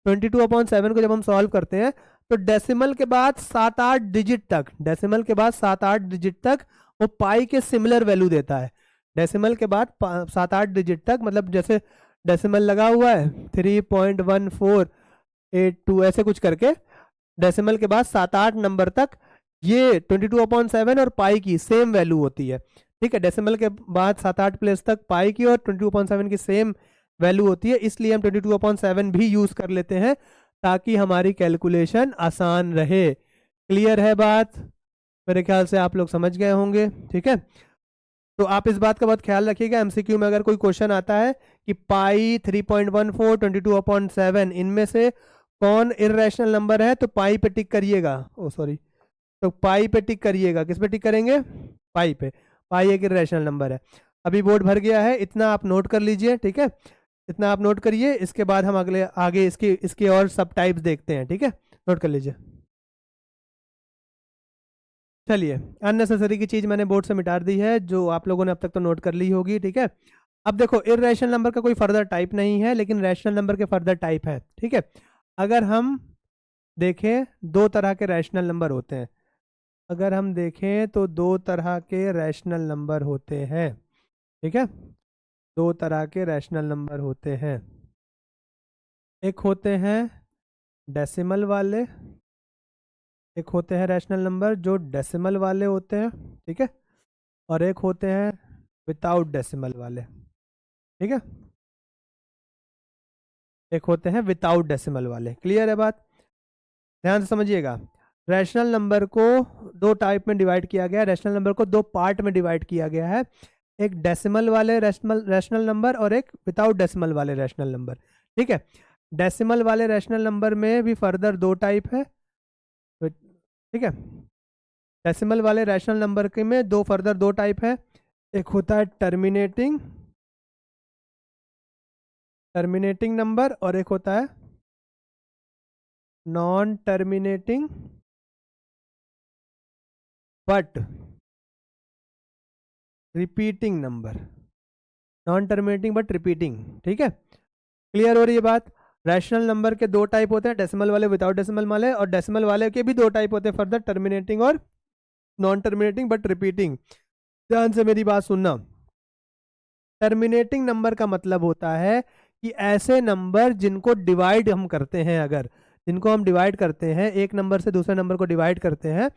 22/7 को जब हम सॉल्व करते हैं तो डेसिमल के बाद 7-8 डिजिट तक, डेसिमल के बाद 7-8 डिजिट तक वो पाई के सिमिलर वैल्यू देता है। डेसिमल के बाद 7-8 डिजिट तक, मतलब जैसे डेसिमल लगा हुआ है 3.1482 ऐसे कुछ करके, डेसिमल के बाद 7-8 नंबर तक ये 22/7 और पाई की सेम वैल्यू होती है, ठीक है। डेसिमल के बाद 7-8 प्लेस तक पाई की और 22/7 की सेम वैल्यू होती है, इसलिए हम 22/7 भी यूज कर लेते हैं ताकि हमारी कैलकुलेशन आसान रहे। क्लियर है बात? मेरे ख्याल से आप लोग समझ गए होंगे, ठीक है। तो आप इस बात का बहुत ख्याल रखिएगा, एमसीक्यू में अगर कोई क्वेश्चन आता है कि पाई 3.14 22/7 इनमें से कौन इरेशनल नंबर है, तो पाई पे टिक करिएगा। ओ सॉरी, तो पाई पे टिक करिएगा। किस पे टिक करेंगे? पाई पे। पाई एक इरेशनल नंबर है। अभी बोर्ड भर गया है, इतना आप नोट कर लीजिए, ठीक है, इतना आप नोट करिए। इसके बाद हम आगे इसके और सब टाइप्स देखते हैं, ठीक है, नोट कर लीजिए। चलिए, अननेसेसरी की चीज मैंने बोर्ड से मिटा दी है, जो आप लोगों ने अब तक तो नोट कर ली होगी, ठीक है। अब देखो इरेशनल नंबर का कोई फर्दर टाइप नहीं है, लेकिन रैशनल नंबर के फर्दर टाइप है, ठीक है। अगर हम देखें, दो तरह के रैशनल नंबर होते हैं। अगर हम देखें तो दो तरह के रैशनल नंबर होते हैं, ठीक है, दो तरह के रैशनल नंबर होते हैं। एक होते हैं डेसिमल वाले, एक होते हैं रैशनल नंबर जो डेसिमल वाले होते हैं, ठीक है, और एक होते हैं विदाउट डेसिमल वाले, ठीक है, एक होते हैं विदाउट डेसिमल वाले। क्लियर है बात? ध्यान से समझिएगा। रैशनल नंबर को दो टाइप में डिवाइड किया गया है, रैशनल नंबर को दो पार्ट में डिवाइड किया गया है, एक डेसिमल वाले रैशनल नंबर और एक विदाउट डेसिमल वाले रैशनल नंबर, ठीक है। डेसिमल वाले रैशनल नंबर में भी फर्दर दो टाइप है, ठीक है। डेसिमल वाले रैशनल नंबर के में दो टाइप है, एक होता है टर्मिनेटिंग नंबर और एक होता है non terminating but repeating number, non terminating but repeating, ठीक है। क्लियर हो रही है बात? रैशनल नंबर के दो टाइप होते हैं, डेसिमल वाले विदाउट डेसिमल वाले, और डेसिमल वाले के भी दो टाइप होते हैं फर्दर, टर्मिनेटिंग और नॉन टर्मिनेटिंग बट रिपीटिंग। ध्यान से मेरी बात सुनना। टर्मिनेटिंग नंबर का मतलब होता है कि ऐसे नंबर जिनको डिवाइड हम करते हैं, अगर जिनको हम डिवाइड करते हैं, एक नंबर से दूसरे नंबर को डिवाइड करते हैं,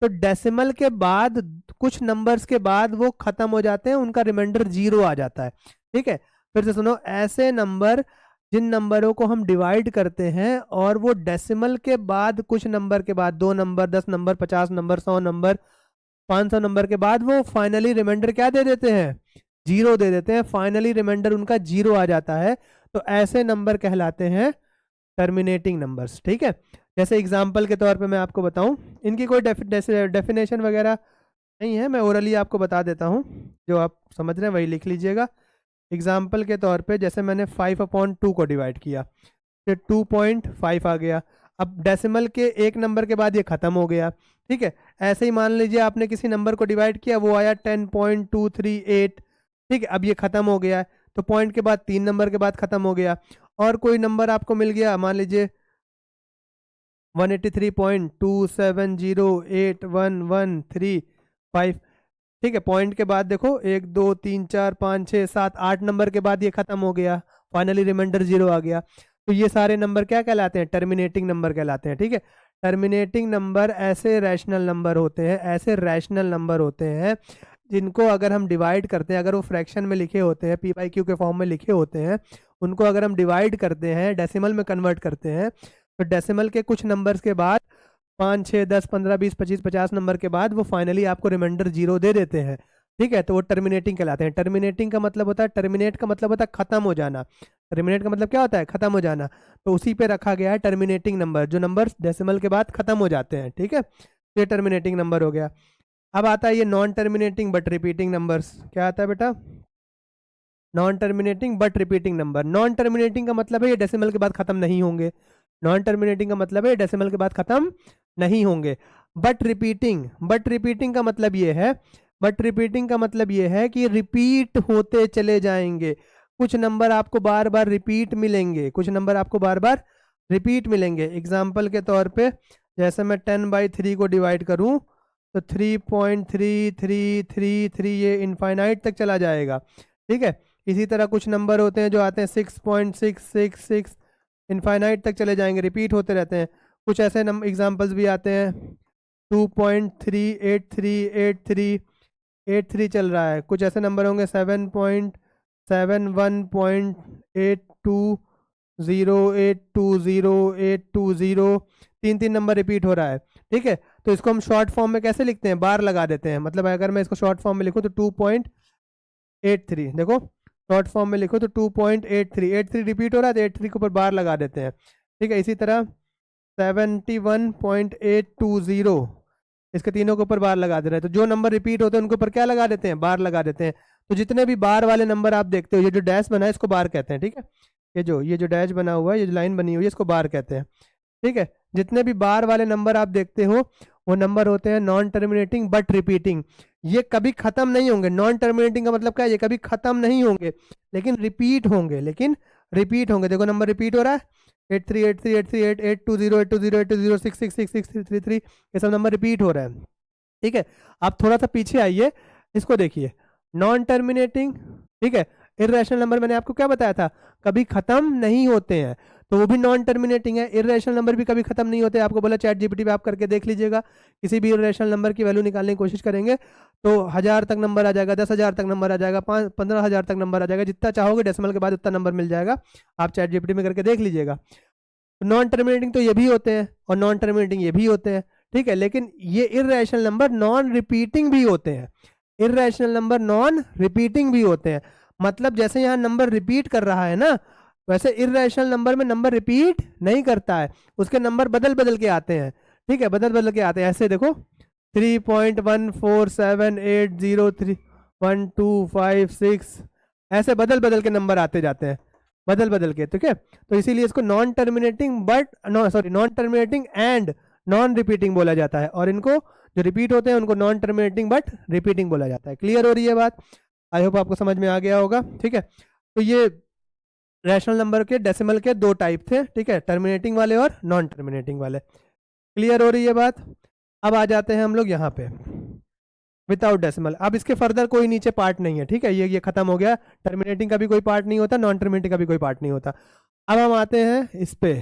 तो डेसिमल के बाद कुछ नंबर्स के बाद वो खत्म हो जाते हैं, उनका रिमाइंडर 0 आ जाता है, ठीक है। फिर से सुनो, ऐसे नंबर जिन नंबरों को हम डिवाइड करते हैं और वो डेसिमल के बाद कुछ नंबर के बाद, 2 number, 10 number, 50 number, 100 number, 500 number के बाद वो फाइनली रिमाइंडर क्या दे देते हैं? 0 दे देते हैं। फाइनली रिमाइंडर उनका 0 आ जाता है, तो ऐसे नंबर कहलाते हैं टर्मिनेटिंग नंबर्स, ठीक है। जैसे एग्जांपल के तौर पे मैं आपको बताऊं, इनकी कोई डेफिनेशन वगैरह नहीं है, मैं ओरली आपको बता देता हूं, जो आप समझ रहे हैं वही लिख लीजिएगा। एग्जाम्पल के तौर पे जैसे मैंने 5/2 को डिवाइड किया, फिर 2.5 आ गया। अब डेसिमल के एक नंबर के बाद ये खत्म हो गया, ठीक है। ऐसे ही मान लीजिए आपने किसी नंबर को डिवाइड किया, वो आया 10.238, ठीक है, अब ये खत्म हो गया है, तो पॉइंट के बाद 3 नंबर के बाद खत्म हो गया। और कोई नंबर आपको मिल गया, मान लीजिए 183.2708113 ठीक है, पॉइंट के बाद देखो 1 2 3 4 5 6 7 8 नंबर के बाद ये खत्म हो गया, फाइनली रिमाइंडर 0 आ गया। तो ये सारे नंबर क्या कहलाते हैं? टर्मिनेटिंग नंबर कहलाते हैं, ठीक है। टर्मिनेटिंग नंबर ऐसे रैशनल नंबर होते हैं, ऐसे रैशनल नंबर होते हैं जिनको अगर हम डिवाइड करते हैं, अगर वो फ्रैक्शन में लिखे होते हैं, p/q के फॉर्म में लिखे होते हैं, उनको अगर हम डिवाइड करते हैं, डेसिमल में कन्वर्ट करते हैं, तो डेसिमल के कुछ नंबर्स के बाद 5 6 10 15 20 25 50 नंबर के बाद वो फाइनली आपको रिमाइंडर 0 दे देते हैं, ठीक है। तो वो टर्मिनेटिंग कहलाते हैं। टर्मिनेटिंग का मतलब होता है, टर्मिनेट का मतलब होता है खत्म हो जाना। टर्मिनेट का मतलब क्या होता है? खत्म हो जाना। तो उसी पे रखा गया है टर्मिनेटिंग नंबर, जो नंबर डेसिमल के बाद खत्म हो जाते हैं, ठीक है। तो ये टर्मिनेटिंग नंबर हो गया। अब आता है ये non terminating but repeating numbers. क्या आता है बेटा? Non terminating but repeating number. Non terminating का मतलब है ये डेसिमल के बाद खत्म नहीं होंगे। नॉन टर्मिनेटिंग का मतलब है डेसिमल के बाद खत्म नहीं होंगे। बट रिपीटिंग का मतलब ये है, बट रिपीटिंग का मतलब ये है कि रिपीट होते चले जाएंगे। कुछ नंबर आपको बार बार रिपीट मिलेंगे, कुछ नंबर आपको बार बार रिपीट मिलेंगे। एग्जाम्पल के तौर पे जैसे मैं 10/3 को डिवाइड करूं तो 3.3333 ये इनफाइनाइट तक चला जाएगा, ठीक है। इसी तरह कुछ नंबर होते हैं जो आते हैं 6.666 इनफाइनाइट तक चले जाएंगे, रिपीट होते रहते हैं। कुछ ऐसे एग्जाम्पल्स भी आते हैं 2.38383 चल रहा है। कुछ ऐसे नंबर होंगे 7.71.820820820 तीन तीन नंबर रिपीट हो रहा है, ठीक है। तो इसको हम शॉर्ट फॉर्म में कैसे लिखते हैं? बार लगा देते हैं। मतलब अगर मैं इसको शॉर्ट फॉर्म में लिखूं तो 2.83, देखो शॉर्ट फॉर्म में लिखो तो 2.83 रिपीट हो रहा है तो 83 के ऊपर बार लगा देते हैं, ठीक है। इसी तरह 71.820 इसके तीनों के ऊपर बार लगा दे रहे हैं। तो जो नंबर रिपीट होते हैं उनके ऊपर क्या लगा देते हैं? बार लगा देते हैं। तो जितने भी बार वाले नंबर आप देखते हो, ये जो डैश बना है इसको बार कहते हैं, ठीक है। ये जो डैश बना हुआ है, ये जो लाइन बनी हुई है, इसको बार कहते हैं, ठीक है। जितने भी बार वाले नंबर आप देखते हो वो नंबर होते हैं नॉन टर्मिनेटिंग बट रिपीटिंग। ये कभी खत्म नहीं होंगे। नॉन टर्मिनेटिंग का मतलब क्या है? ये कभी खत्म नहीं होंगे लेकिन रिपीट होंगे, देखो नंबर रिपीट हो रहा है 8383882082082082066663 ये सब नंबर रिपीट हो रहा है, ठीक है। आप थोड़ा सा पीछे आइए, इसको देखिए। नॉन टर्मिनेटिंग, ठीक है, इर्रेशनल नंबर मैंने आपको क्या बताया था? कभी खत्म नहीं होते हैं, तो वो भी नॉन टर्मिनेटिंग है। इर्रेशनल नंबर भी कभी खत्म नहीं होते। आपको बोला चैट जीपीटी पे आप करके देख लीजिएगा, किसी भी इर्रेशनल नंबर की वैल्यू निकालने की कोशिश करेंगे तो 1000 तक नंबर आ जाएगा, 10,000 तक नंबर आ जाएगा, 15,000 तक नंबर आ जाएगा, जितना चाहोगे डेसिमल के बाद उतना नंबर मिल जाएगा। आप चैट जीपीटी में करके देख लीजिएगा। नॉन टर्मिनेटिंग तो ये भी होते हैं और नॉन टर्मिनेटिंग ये भी होते हैं, ठीक है। लेकिन ये इर्रेशनल नंबर नॉन रिपीटिंग भी होते हैं, इर्रेशनल नंबर नॉन रिपीटिंग भी होते हैं। मतलब जैसे यहाँ नंबर रिपीट कर रहा है ना, वैसे इर्रेशनल नंबर में नंबर रिपीट नहीं करता है, उसके नंबर बदल बदल के आते हैं, ठीक है, बदल बदल के आते हैं। ऐसे देखो 3.147803125 ऐसे बदल बदल के नंबर आते जाते हैं, बदल बदल के, ठीक है। तो इसीलिए इसको non terminating and non repeating बोला जाता है, और इनको जो रिपीट होते हैं उनको नॉन टर्मिनेटिंग बट रिपीटिंग बोला जाता है। क्लियर हो रही है बात? आई होप आपको समझ में आ गया होगा, ठीक है। तो ये रैशनल नंबर के डेसिमल के दो टाइप थे, ठीक है, टर्मिनेटिंग वाले और नॉन टर्मिनेटिंग वाले। क्लियर हो रही है बात? अब आ जाते हैं हम लोग यहाँ पे विदाउट डेसिमल। अब इसके फर्दर कोई नीचे पार्ट नहीं है, ठीक है, ये खत्म हो गया। टर्मिनेटिंग का भी कोई पार्ट नहीं होता, नॉन टर्मिनेटिंग का भी कोई पार्ट नहीं होता। अब हम आते हैं इस पे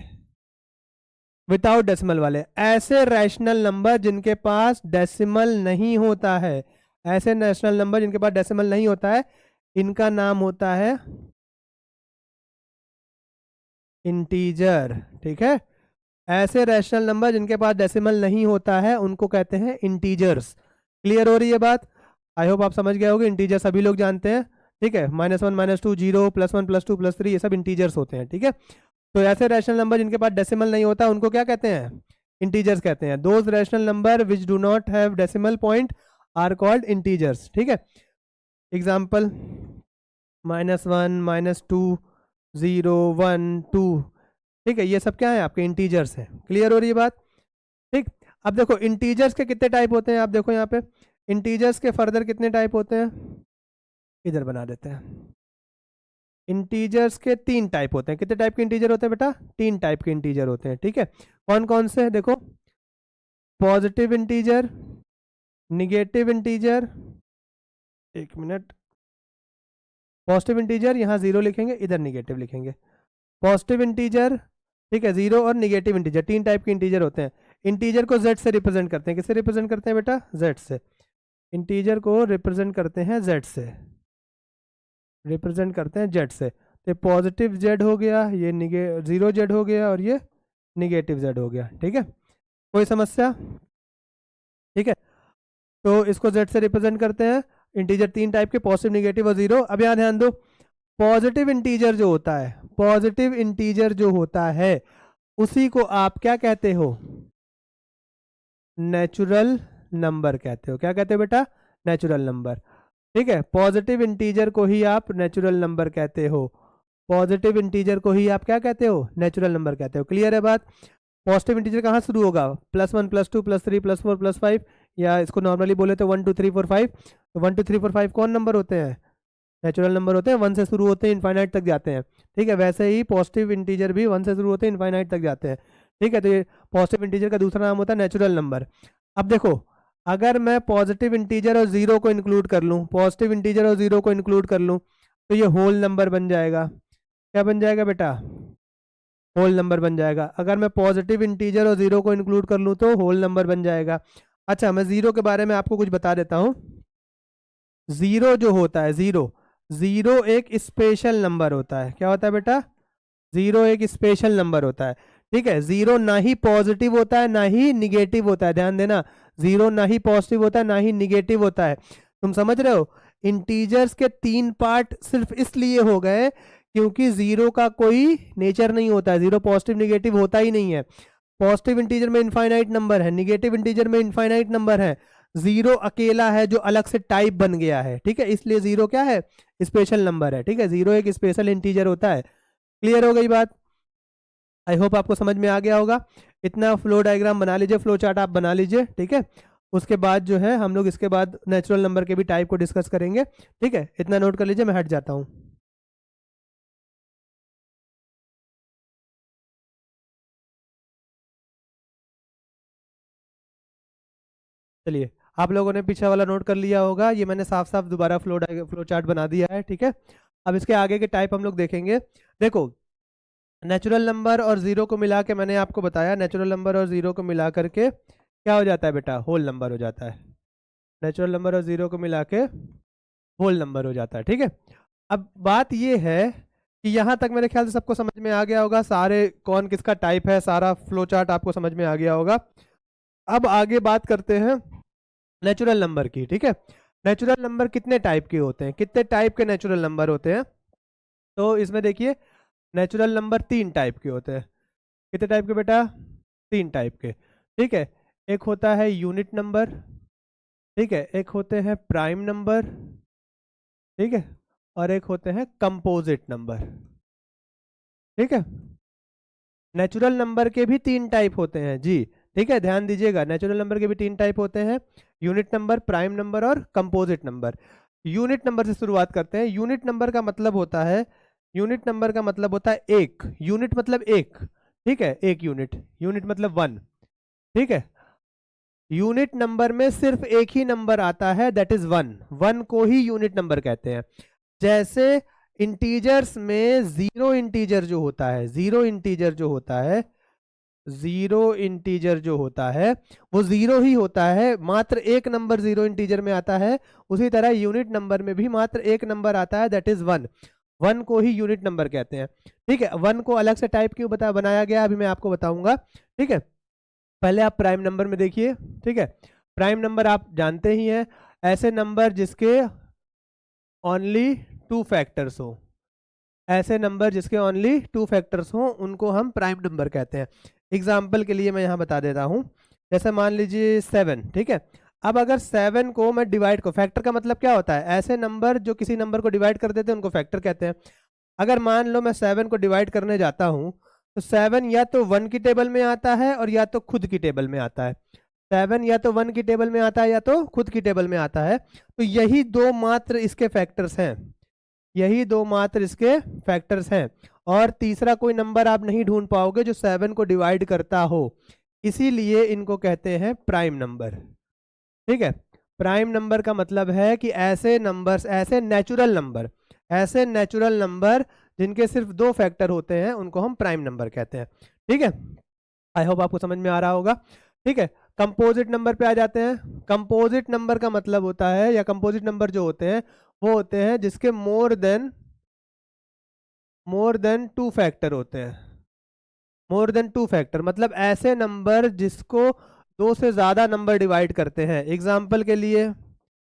विदाउट डेसिमल वाले, ऐसे रैशनल नंबर जिनके पास डेसिमल नहीं होता है, ऐसे रैशनल नंबर जिनके पास डेसिमल नहीं होता है, इनका नाम होता है इंटीजर, ठीक है। ऐसे रैशनल नंबर जिनके पास डेसिमल नहीं होता है उनको कहते हैं इंटीजर्स। क्लियर हो रही है बात? आई होप आप समझ गए होगे। इंटीजर सभी लोग जानते हैं, ठीक है, -1 -2 0 +1 +2 +3 ये सब इंटीजर्स होते हैं, ठीक है। तो ऐसे रैशनल नंबर जिनके पास डेसिमल नहीं होता उनको क्या कहते हैं? इंटीजर्स कहते हैं। Those rational number which do not have decimal point are called integers, ठीक है। एग्जाम्पल -1 -2 0 1 2 ठीक है, ये सब क्या है आपके इंटीजर्स हैं। क्लियर हो रही है बात? ठीक। अब देखो इंटीजर्स के कितने टाइप होते हैं, आप देखो यहाँ पे इंटीजर्स के फर्दर कितने टाइप होते हैं, इधर बना देते हैं। इंटीजर्स के 3 टाइप होते हैं। कितने टाइप के इंटीजर होते हैं बेटा? 3 टाइप के इंटीजर होते हैं। ठीक है, कौन कौन से हैं देखो, पॉजिटिव इंटीजर, निगेटिव इंटीजर, एक मिनट, पॉजिटिव इंटीजर यहाँ 0 लिखेंगे, इधर निगेटिव लिखेंगे। पॉजिटिव इंटीजर, ठीक है, 0 और निगेटिव इंटीजर, 3 टाइप के इंटीजर होते हैं। इंटीजर को z से रिप्रेजेंट करते हैं। किससे रिप्रेजेंट करते हैं बेटा? z से। इंटीजर को रिप्रेजेंट करते हैं z से, रिप्रेजेंट करते हैं z से। तो पॉजिटिव z हो गया, ये 0 z हो गया, और ये निगेटिव z हो गया। ठीक है, कोई समस्या? ठीक है, तो इसको z से रिप्रेजेंट करते हैं। इंटीजर 3 टाइप के, पॉजिटिव, निगेटिव और 0। अब यहाँ ध्यान दो, पॉजिटिव इंटीजर जो होता है, पॉजिटिव इंटीजर जो होता है उसी को आप क्या कहते हो? नेचुरल नंबर कहते हो। क्या कहते हो बेटा? Natural number. ठीक है, पॉजिटिव इंटीजर को ही आप नेचुरल नंबर कहते हो। पॉजिटिव इंटीजर को ही आप क्या कहते हो? नेचुरल नंबर कहते हो। क्लियर है बात? पॉजिटिव इंटीजर कहाँ शुरू होगा? +1 +2 +3 +4 +5, या इसको नॉर्मली बोले तो 1 2 3 4 5। तो 1 2 3 4 5 कौन नंबर होते हैं? नेचुरल नंबर होते हैं। 1 से शुरू होते हैं, इनफाइनाइट तक जाते हैं। ठीक है, वैसे ही पॉजिटिव इंटीजर भी 1 से शुरू होते हैं, इनफाइनाइट तक जाते हैं। ठीक है, तो ये पॉजिटिव इंटीजर का दूसरा नाम होता है नेचुरल नंबर। अब देखो, अगर मैं पॉजिटिव इंटीजर और 0 को इंक्लूड कर लूँ, पॉजिटिव इंटीजर और 0 को इंक्लूड कर लूँ, तो ये होल नंबर बन जाएगा। क्या बन जाएगा बेटा? होल नंबर बन जाएगा। अगर मैं पॉजिटिव इंटीजर और 0 को इंक्लूड कर लूँ तो होल नंबर बन जाएगा। अच्छा, मैं 0 के बारे में आपको कुछ बता देता हूँ। 0 जो होता है, 0 एक स्पेशल नंबर होता है। क्या होता है बेटा? 0 एक स्पेशल नंबर होता है। ठीक है, 0 ना ही पॉजिटिव होता है ना ही निगेटिव होता है। ध्यान देना, 0 ना ही पॉजिटिव होता है ना ही निगेटिव होता है। तुम समझ रहे हो? इंटीजर्स के 3 पार्ट सिर्फ इसलिए हो गए क्योंकि 0 का कोई नेचर नहीं होता है। 0 पॉजिटिव निगेटिव होता ही नहीं है। पॉजिटिव इंटीजर में इनफाइनाइट नंबर है, निगेटिव इंटीजर में इनफाइनाइट नंबर है। 0 अकेला है जो अलग से टाइप बन गया है। ठीक है, इसलिए 0 क्या है? स्पेशल नंबर है। ठीक है, 0 एक स्पेशल इंटीजर होता है। क्लियर हो गई बात? आई होप आपको समझ में आ गया होगा। इतना फ्लो डायग्राम बना लीजिए, फ्लो चार्ट आप बना लीजिए। ठीक है, उसके बाद जो है हम लोग इसके बाद नेचुरल नंबर के भी टाइप को डिस्कस करेंगे। ठीक है, इतना नोट कर लीजिए, मैं हट जाता हूँ। चलिए, आप लोगों ने पीछे वाला नोट कर लिया होगा। ये मैंने साफ साफ दोबारा फ्लो चार्ट बना दिया है। ठीक है, अब इसके आगे के टाइप हम लोग देखेंगे। देखो, नेचुरल नंबर और 0 को मिला के मैंने आपको बताया, नेचुरल नंबर और 0 को मिला करके क्या हो जाता है बेटा? होल नंबर हो जाता है। नेचुरल नंबर और 0 को मिला के होल नंबर हो जाता है। ठीक है, अब बात ये है कि यहाँ तक मेरे ख्याल से सबको समझ में आ गया होगा, सारे कौन किसका टाइप है, सारा फ्लो चार्ट आपको समझ में आ गया होगा। अब आगे बात करते हैं नेचुरल नंबर की। ठीक है, नेचुरल नंबर कितने टाइप के होते हैं? कितने टाइप के नेचुरल नंबर होते हैं? तो इसमें देखिए, नेचुरल नंबर 3 टाइप के होते हैं। कितने टाइप के बेटा? 3 टाइप के। ठीक है, एक होता है यूनिट नंबर, ठीक है, एक होते हैं प्राइम नंबर, ठीक है, और एक होते हैं कंपोजिट नंबर। ठीक है, नेचुरल नंबर के भी 3 टाइप होते हैं जी। ठीक है, ध्यान दीजिएगा, नेचुरल नंबर के भी 3 टाइप होते हैं, यूनिट नंबर, प्राइम नंबर और कंपोजिट नंबर। यूनिट नंबर से शुरुआत करते हैं। यूनिट नंबर का मतलब होता है, यूनिट नंबर का मतलब होता है एक। यूनिट मतलब एक। ठीक है, एक यूनिट, यूनिट मतलब 1। ठीक है, यूनिट नंबर में सिर्फ एक ही नंबर आता है, दैट इज 1। 1 को ही यूनिट नंबर कहते हैं। जैसे इंटीजर्स में जीरो इंटीजर जो होता है, जीरो इंटीजर जो होता है, जीरो इंटीजर जो होता है वो जीरो ही होता है, मात्र एक नंबर जीरो इंटीजर में आता है। उसी तरह यूनिट नंबर में भी मात्र एक नंबर आता है, दैट इज 1। 1 को ही यूनिट नंबर कहते हैं। ठीक है, 1 को अलग से टाइप क्यों बनाया गया अभी मैं आपको बताऊंगा। ठीक है, पहले आप प्राइम नंबर में देखिए। ठीक है, प्राइम नंबर आप जानते ही हैं, ऐसे नंबर जिसके ओनली 2 फैक्टर्स हो, ऐसे नंबर जिसके ओनली 2 फैक्टर्स हो उनको हम प्राइम नंबर कहते हैं। एग्जाम्पल के लिए मैं यहाँ बता देता हूँ, जैसे मान लीजिए 7। ठीक है, अब अगर 7 को मैं डिवाइड को, फैक्टर का मतलब क्या होता है? ऐसे नंबर जो किसी नंबर को डिवाइड कर देते हैं उनको फैक्टर कहते हैं। अगर मान लो मैं 7 को डिवाइड करने जाता हूँ तो 7 या तो 1 की टेबल में आता है और या तो खुद की टेबल में आता है। 7 या तो 1 की टेबल में आता है या तो खुद की टेबल में आता है। तो यही दो मात्र इसके फैक्टर्स हैं, यही दो मात्र इसके फैक्टर्स हैं। और तीसरा कोई नंबर आप नहीं ढूंढ पाओगे जो 7 को डिवाइड करता हो, इसीलिए इनको कहते हैं प्राइम नंबर। ठीक है, प्राइम नंबर का मतलब है कि ऐसे नंबर्स, ऐसे नेचुरल नंबर जिनके सिर्फ दो फैक्टर होते हैं उनको हम प्राइम नंबर कहते हैं। ठीक है, आई होप आपको समझ में आ रहा होगा। ठीक है, कंपोजिट नंबर पे आ जाते हैं। कंपोजिट नंबर का मतलब होता है, या कंपोजिट नंबर जो होते हैं वो होते हैं जिसके मोर देन टू फैक्टर होते हैं। मोर देन टू फैक्टर मतलब ऐसे नंबर जिसको दो से ज्यादा नंबर डिवाइड करते हैं। एग्जाम्पल के लिए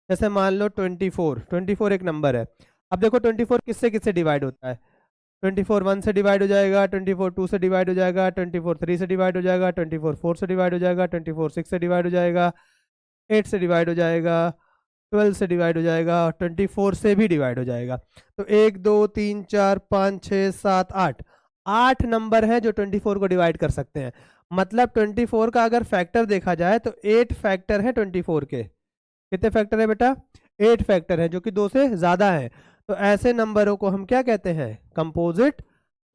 जैसे मान लो 24 एक नंबर है। अब देखो 24 किससे किससे डिवाइड होता है। 24 1 से डिवाइड हो जाएगा, 24 2 से डिवाइड हो जाएगा, 24 3 से डिवाइड हो जाएगा, 24 4 से डिवाइड हो जाएगा, 24 6 से डिवाइड हो जाएगा, 8 से डिवाइड हो जाएगा, 12 से डिवाइड हो जाएगा, और 24 से भी डिवाइड हो जाएगा। तो 1 2 3 4 5 6 7 8 8 नंबर हैं जो 24 को डिवाइड कर सकते हैं। मतलब 24 का अगर फैक्टर देखा जाए तो 8 फैक्टर है 24 के। कितने फैक्टर है बेटा? 8 फैक्टर है, जो कि 2 से ज्यादा है। तो ऐसे नंबरों को हम क्या कहते हैं? कंपोजिट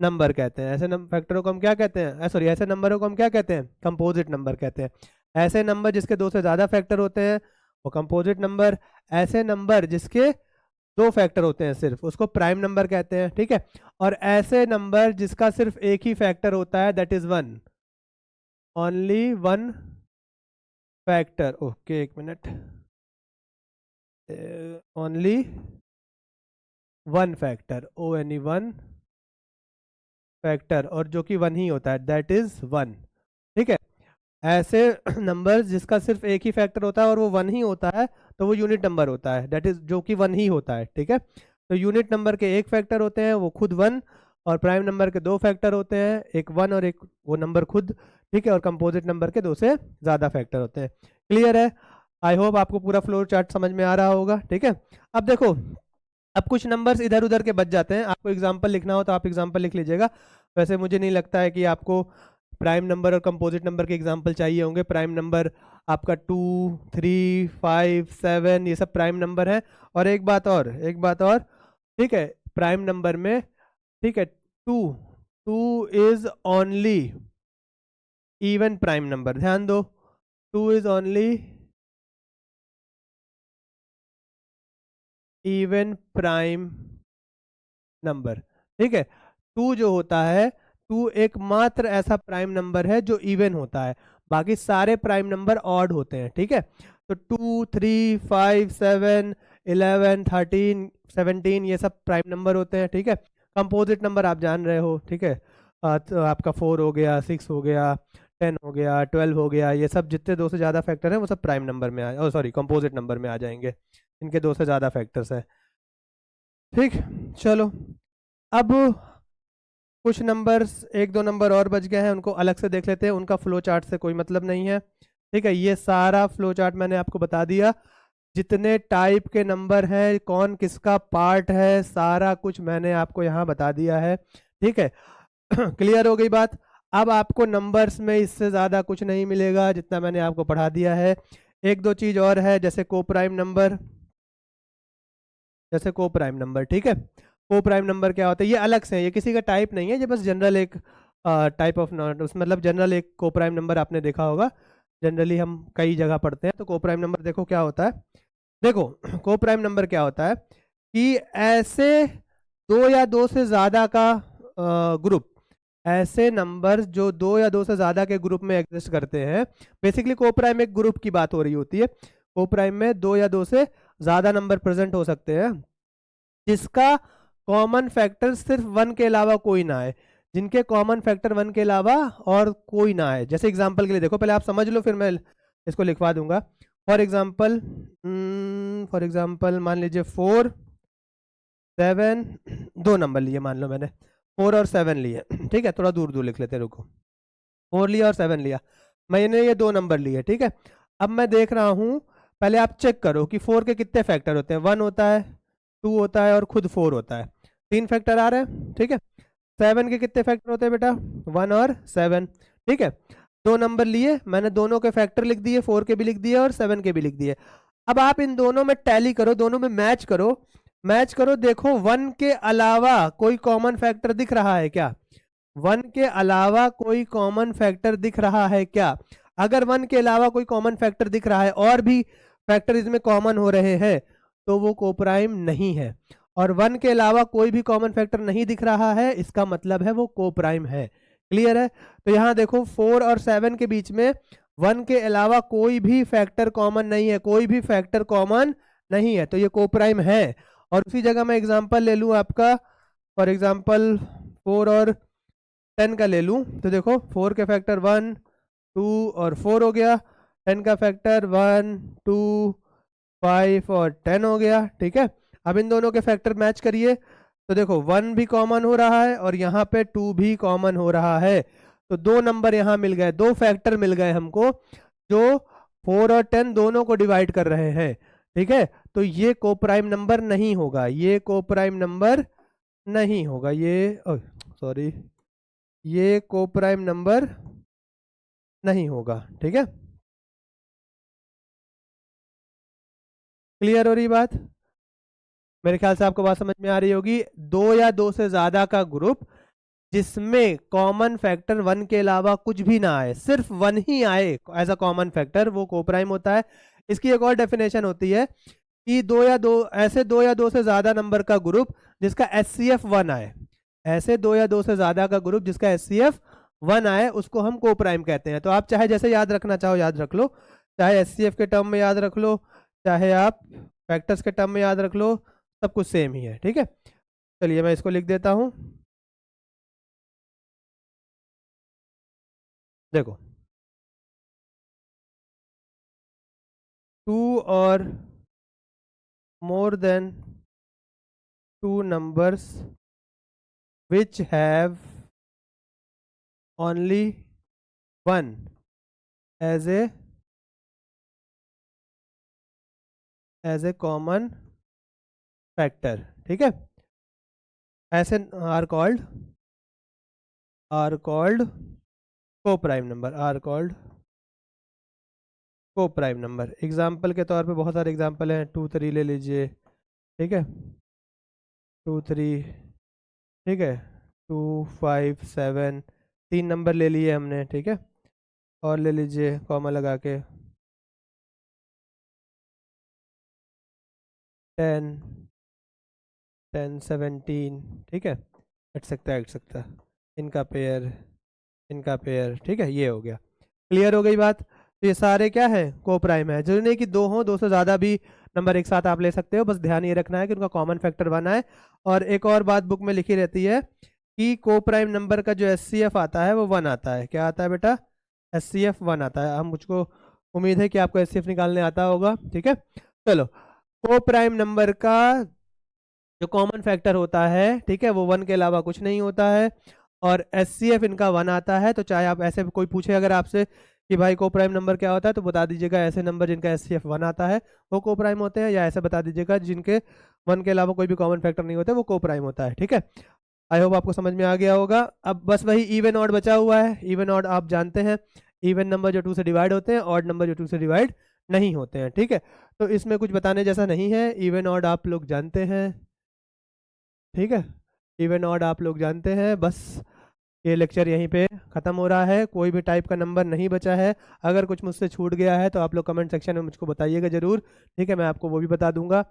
नंबर कहते हैं। ऐसे फैक्टरों को हम क्या कहते हैं? सॉरी, ऐसे नंबरों को हम क्या कहते हैं? कंपोजिट नंबर कहते हैं। ऐसे नंबर जिसके 2 से ज्यादा फैक्टर होते हैं वो कंपोजिट नंबर। ऐसे नंबर जिसके 2 फैक्टर होते हैं सिर्फ, उसको प्राइम नंबर कहते हैं। ठीक है, और ऐसे नंबर जिसका सिर्फ एक ही फैक्टर होता है, that is 1, only 1 factor. Okay, एक minute, only 1 factor, ONE 1 factor, और जो कि 1 ही होता है, दैट इज 1। ठीक है, ऐसे नंबर जिसका सिर्फ एक ही फैक्टर होता है और वो 1 ही होता है, तो वो यूनिट नंबर होता है, दैट इज जो कि 1 ही होता है। ठीक है, तो यूनिट नंबर के एक फैक्टर होते हैं वो खुद 1, और प्राइम नंबर के 2 फैक्टर होते हैं, एक 1 और एक वो नंबर खुद। ठीक है, और कंपोजिट नंबर के 2 से ज़्यादा फैक्टर होते हैं। क्लियर है? आई होप आपको पूरा फ्लो चार्ट समझ में आ रहा होगा। ठीक है, अब देखो, अब कुछ नंबर्स इधर उधर के बच जाते हैं। आपको एग्जाम्पल लिखना हो तो आप एग्जाम्पल लिख लीजिएगा। वैसे मुझे नहीं लगता है कि आपको प्राइम नंबर और कंपोजिट नंबर के एग्जाम्पल चाहिए होंगे। प्राइम नंबर आपका 2 3 5 7 ये सब प्राइम नंबर है। और एक बात और, ठीक है, प्राइम नंबर में, ठीक है, two two is only even prime number. ध्यान दो, 2 is only even prime number. ठीक है, 2 जो होता है, 2 एकमात्र ऐसा प्राइम नंबर है जो इवन होता है, बाकी सारे प्राइम नंबर ऑड होते हैं। ठीक है, तो 2 3 5 7 11 13 17 ये सब प्राइम नंबर होते हैं। ठीक है, कंपोजिट नंबर आप जान रहे हो। ठीक है, तो आपका 4 हो गया, 6 हो गया, 10 हो गया, 12 हो गया, ये सब जितने 2 से ज़्यादा फैक्टर हैं वो सब प्राइम नंबर में सॉरी कंपोजिट नंबर में आ जाएंगे, इनके 2 से ज़्यादा फैक्टर्स हैं। ठीक, चलो, अब कुछ नंबर्स, 1 2 नंबर और बच गए हैं, उनको अलग से देख लेते हैं। उनका फ्लो चार्ट से कोई मतलब नहीं है। ठीक है, ये सारा फ्लो चार्ट मैंने आपको बता दिया। जितने टाइप के नंबर हैं, कौन किसका पार्ट है, सारा कुछ मैंने आपको यहाँ बता दिया है। ठीक है, क्लियर हो गई बात? अब आपको नंबर्स में इससे ज़्यादा कुछ नहीं मिलेगा जितना मैंने आपको पढ़ा दिया है। 1 2 चीज़ और है, जैसे को प्राइम नंबर, ठीक है, को प्राइम नंबर क्या होता है? ये अलग से है, ये किसी का टाइप नहीं है, ये बस जनरल एक टाइप ऑफ मतलब जनरल एक को प्राइम नंबर आपने देखा होगा, जनरली हम कई जगह पढ़ते हैं। तो को प्राइम नंबर देखो क्या होता है। देखो, को प्राइम नंबर क्या होता है कि ऐसे 2 या 2 से ज़्यादा का ग्रुप, ऐसे नंबर जो 2 या 2 से ज़्यादा के ग्रुप में एग्जिस्ट करते हैं। बेसिकली को प्राइम एक ग्रुप की बात हो रही होती है। को प्राइम में 2 या 2 से ज़्यादा नंबर प्रेजेंट हो सकते हैं जिसका कॉमन फैक्टर सिर्फ 1 के अलावा कोई ना है, जिनके कॉमन फैक्टर 1 के अलावा और कोई ना है। जैसे एग्जांपल के लिए देखो, पहले आप समझ लो फिर मैं इसको लिखवा दूंगा। फॉर एग्जांपल मान लीजिए 4 7, 2 नंबर लिए मान लो मैंने, 4 और 7 लिए। ठीक है, थोड़ा दूर दूर लिख लेते, रुको। 4 लिया और 7 लिया, मैंने ये 2 नंबर लिए। ठीक है, अब मैं देख रहा हूँ, पहले आप चेक करो कि 4 के कितने फैक्टर होते हैं। 1 होता है, 2 होता है और खुद 4 होता है, 3 फैक्टर आ रहे हैं। ठीक है, 7 के कितने फैक्टर होते हैं बेटा? 1 और 7। ठीक है, दो नंबर लिए, मैंने दोनों के फैक्टर लिख दिए, 4 के भी लिख दिए और 7 के भी लिख दिए। अब आप इन दोनों में टैली करो, दोनों में मैच करो, मैच करो, देखो 1 के अलावा कोई कॉमन फैक्टर दिख रहा है क्या? 1 के अलावा कोई कॉमन फैक्टर दिख रहा है क्या? अगर 1 के अलावा कोई कॉमन फैक्टर दिख रहा है और भी फैक्टर इसमें कॉमन हो रहे हैं तो वो कोप्राइम नहीं है। और 1 के अलावा कोई भी कॉमन फैक्टर नहीं दिख रहा है, इसका मतलब है वो कोप्राइम है। क्लियर है? तो यहाँ देखो 4 और 7 के बीच में 1 के अलावा कोई भी फैक्टर कॉमन नहीं है, कोई भी फैक्टर कॉमन नहीं है, तो ये कोप्राइम है। और उसी जगह मैं एग्जांपल ले लूँ आपका, फॉर एग्जांपल 4 और 10 का ले लूँ, तो देखो 4 के फैक्टर 1, 2 और 4 हो गया, 10 का फैक्टर 1, 2, 5 और 10 हो गया। ठीक है, अब इन दोनों के फैक्टर मैच करिए, तो देखो 1 भी कॉमन हो रहा है और यहाँ पे 2 भी कॉमन हो रहा है, तो दो नंबर यहाँ मिल गए, दो फैक्टर मिल गए हमको जो 4 और 10 दोनों को डिवाइड कर रहे हैं। ठीक है, तो ये कोप्राइम नंबर नहीं होगा, ये कोप्राइम नंबर नहीं होगा, ये सॉरी, ये कोप्राइम नंबर नहीं होगा। ठीक है, क्लियर हो रही बात? मेरे ख्याल से आपको बात समझ में आ रही होगी। दो या दो से ज्यादा का ग्रुप जिसमें कॉमन फैक्टर 1 के अलावा कुछ भी ना आए, सिर्फ 1 ही आए एज अ कॉमन फैक्टर, वो कोप्राइम होता है। इसकी एक और डेफिनेशन होती है कि दो या दो से ज्यादा नंबर का ग्रुप जिसका HCF 1 आए, ऐसे दो या दो से ज्यादा का ग्रुप जिसका HCF 1 आए, उसको हम कोप्राइम कहते हैं। तो आप चाहे जैसे याद रखना चाहो याद रख लो, चाहे HCF के टर्म में याद रख लो, चाहे आप फैक्टर्स के टर्म में याद रख लो, सब कुछ सेम ही है। ठीक है, चलिए मैं इसको लिख देता हूं। देखो 2 और more than 2 numbers which have only 1 as a common factor। ठीक है, ऐसे are called coprime number, are called coprime number. Example के तौर पे बहुत सारे एग्जाम्पल हैं, 2, 3 ले लीजिए। ठीक है, 2, 3, ठीक है, 2, 5, 7, 3 नंबर ले लिए हमने। ठीक है, और ले लीजिए कॉमा लगा के 10, 17। ठीक है, हट सकता इनका पेयर। ठीक है, ये हो गया। क्लियर हो गई बात? तो ये सारे क्या है? कोप्राइम है। जरूरी नहीं कि दो हो, दो से ज़्यादा भी नंबर एक साथ आप ले सकते हो, बस ध्यान ये रखना है कि उनका कॉमन फैक्टर 1 है। और एक और बात बुक में लिखी रहती है कि कोप्राइम नंबर का जो HCF आता है वो 1 आता है। क्या आता है बेटा? HCF 1 आता है। हम मुझको उम्मीद है कि आपको HCF निकालने आता होगा। ठीक है, चलो, कोप्राइम नंबर का जो कॉमन फैक्टर होता है, ठीक है, वो 1 के अलावा कुछ नहीं होता है, और HCF इनका 1 आता है। तो चाहे आप ऐसे कोई पूछे अगर आपसे कि भाई कोप्राइम नंबर क्या होता है, तो बता दीजिएगा ऐसे नंबर जिनका HCF 1 आता है वो कोप्राइम होते हैं, या ऐसे बता दीजिएगा जिनके 1 के अलावा कोई भी कॉमन फैक्टर नहीं होता वो कोप्राइम होता है। ठीक है, आई होप आपको समझ में आ गया होगा। अब बस वही इवन ऑड बचा हुआ है। इवन ऑड आप जानते हैं, इवन नंबर जो 2 से डिवाइड होते हैं, ऑड नंबर जो 2 से डिवाइड नहीं होते हैं। ठीक है, तो इसमें कुछ बताने जैसा नहीं है, इवन ऑड आप लोग जानते हैं। ठीक है, इवन ऑड आप लोग जानते हैं। बस ये लेक्चर यहीं पे ख़त्म हो रहा है, कोई भी टाइप का नंबर नहीं बचा है। अगर कुछ मुझसे छूट गया है तो आप लोग कमेंट सेक्शन में मुझको बताइएगा ज़रूर। ठीक है, मैं आपको वो भी बता दूंगा।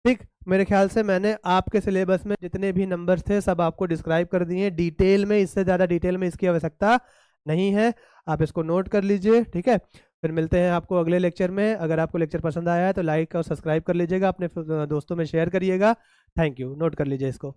ठीक, मेरे ख्याल से मैंने आपके सिलेबस में जितने भी नंबर्स थे सब आपको डिस्क्राइब कर दिए डिटेल में, इससे ज़्यादा डिटेल में इसकी आवश्यकता नहीं है। आप इसको नोट कर लीजिए। ठीक है, फिर मिलते हैं आपको अगले लेक्चर में। अगर आपको लेक्चर पसंद आया है तो लाइक और सब्सक्राइब कर लीजिएगा, अपने दोस्तों में शेयर करिएगा। थैंक यू, नोट कर लीजिए इसको।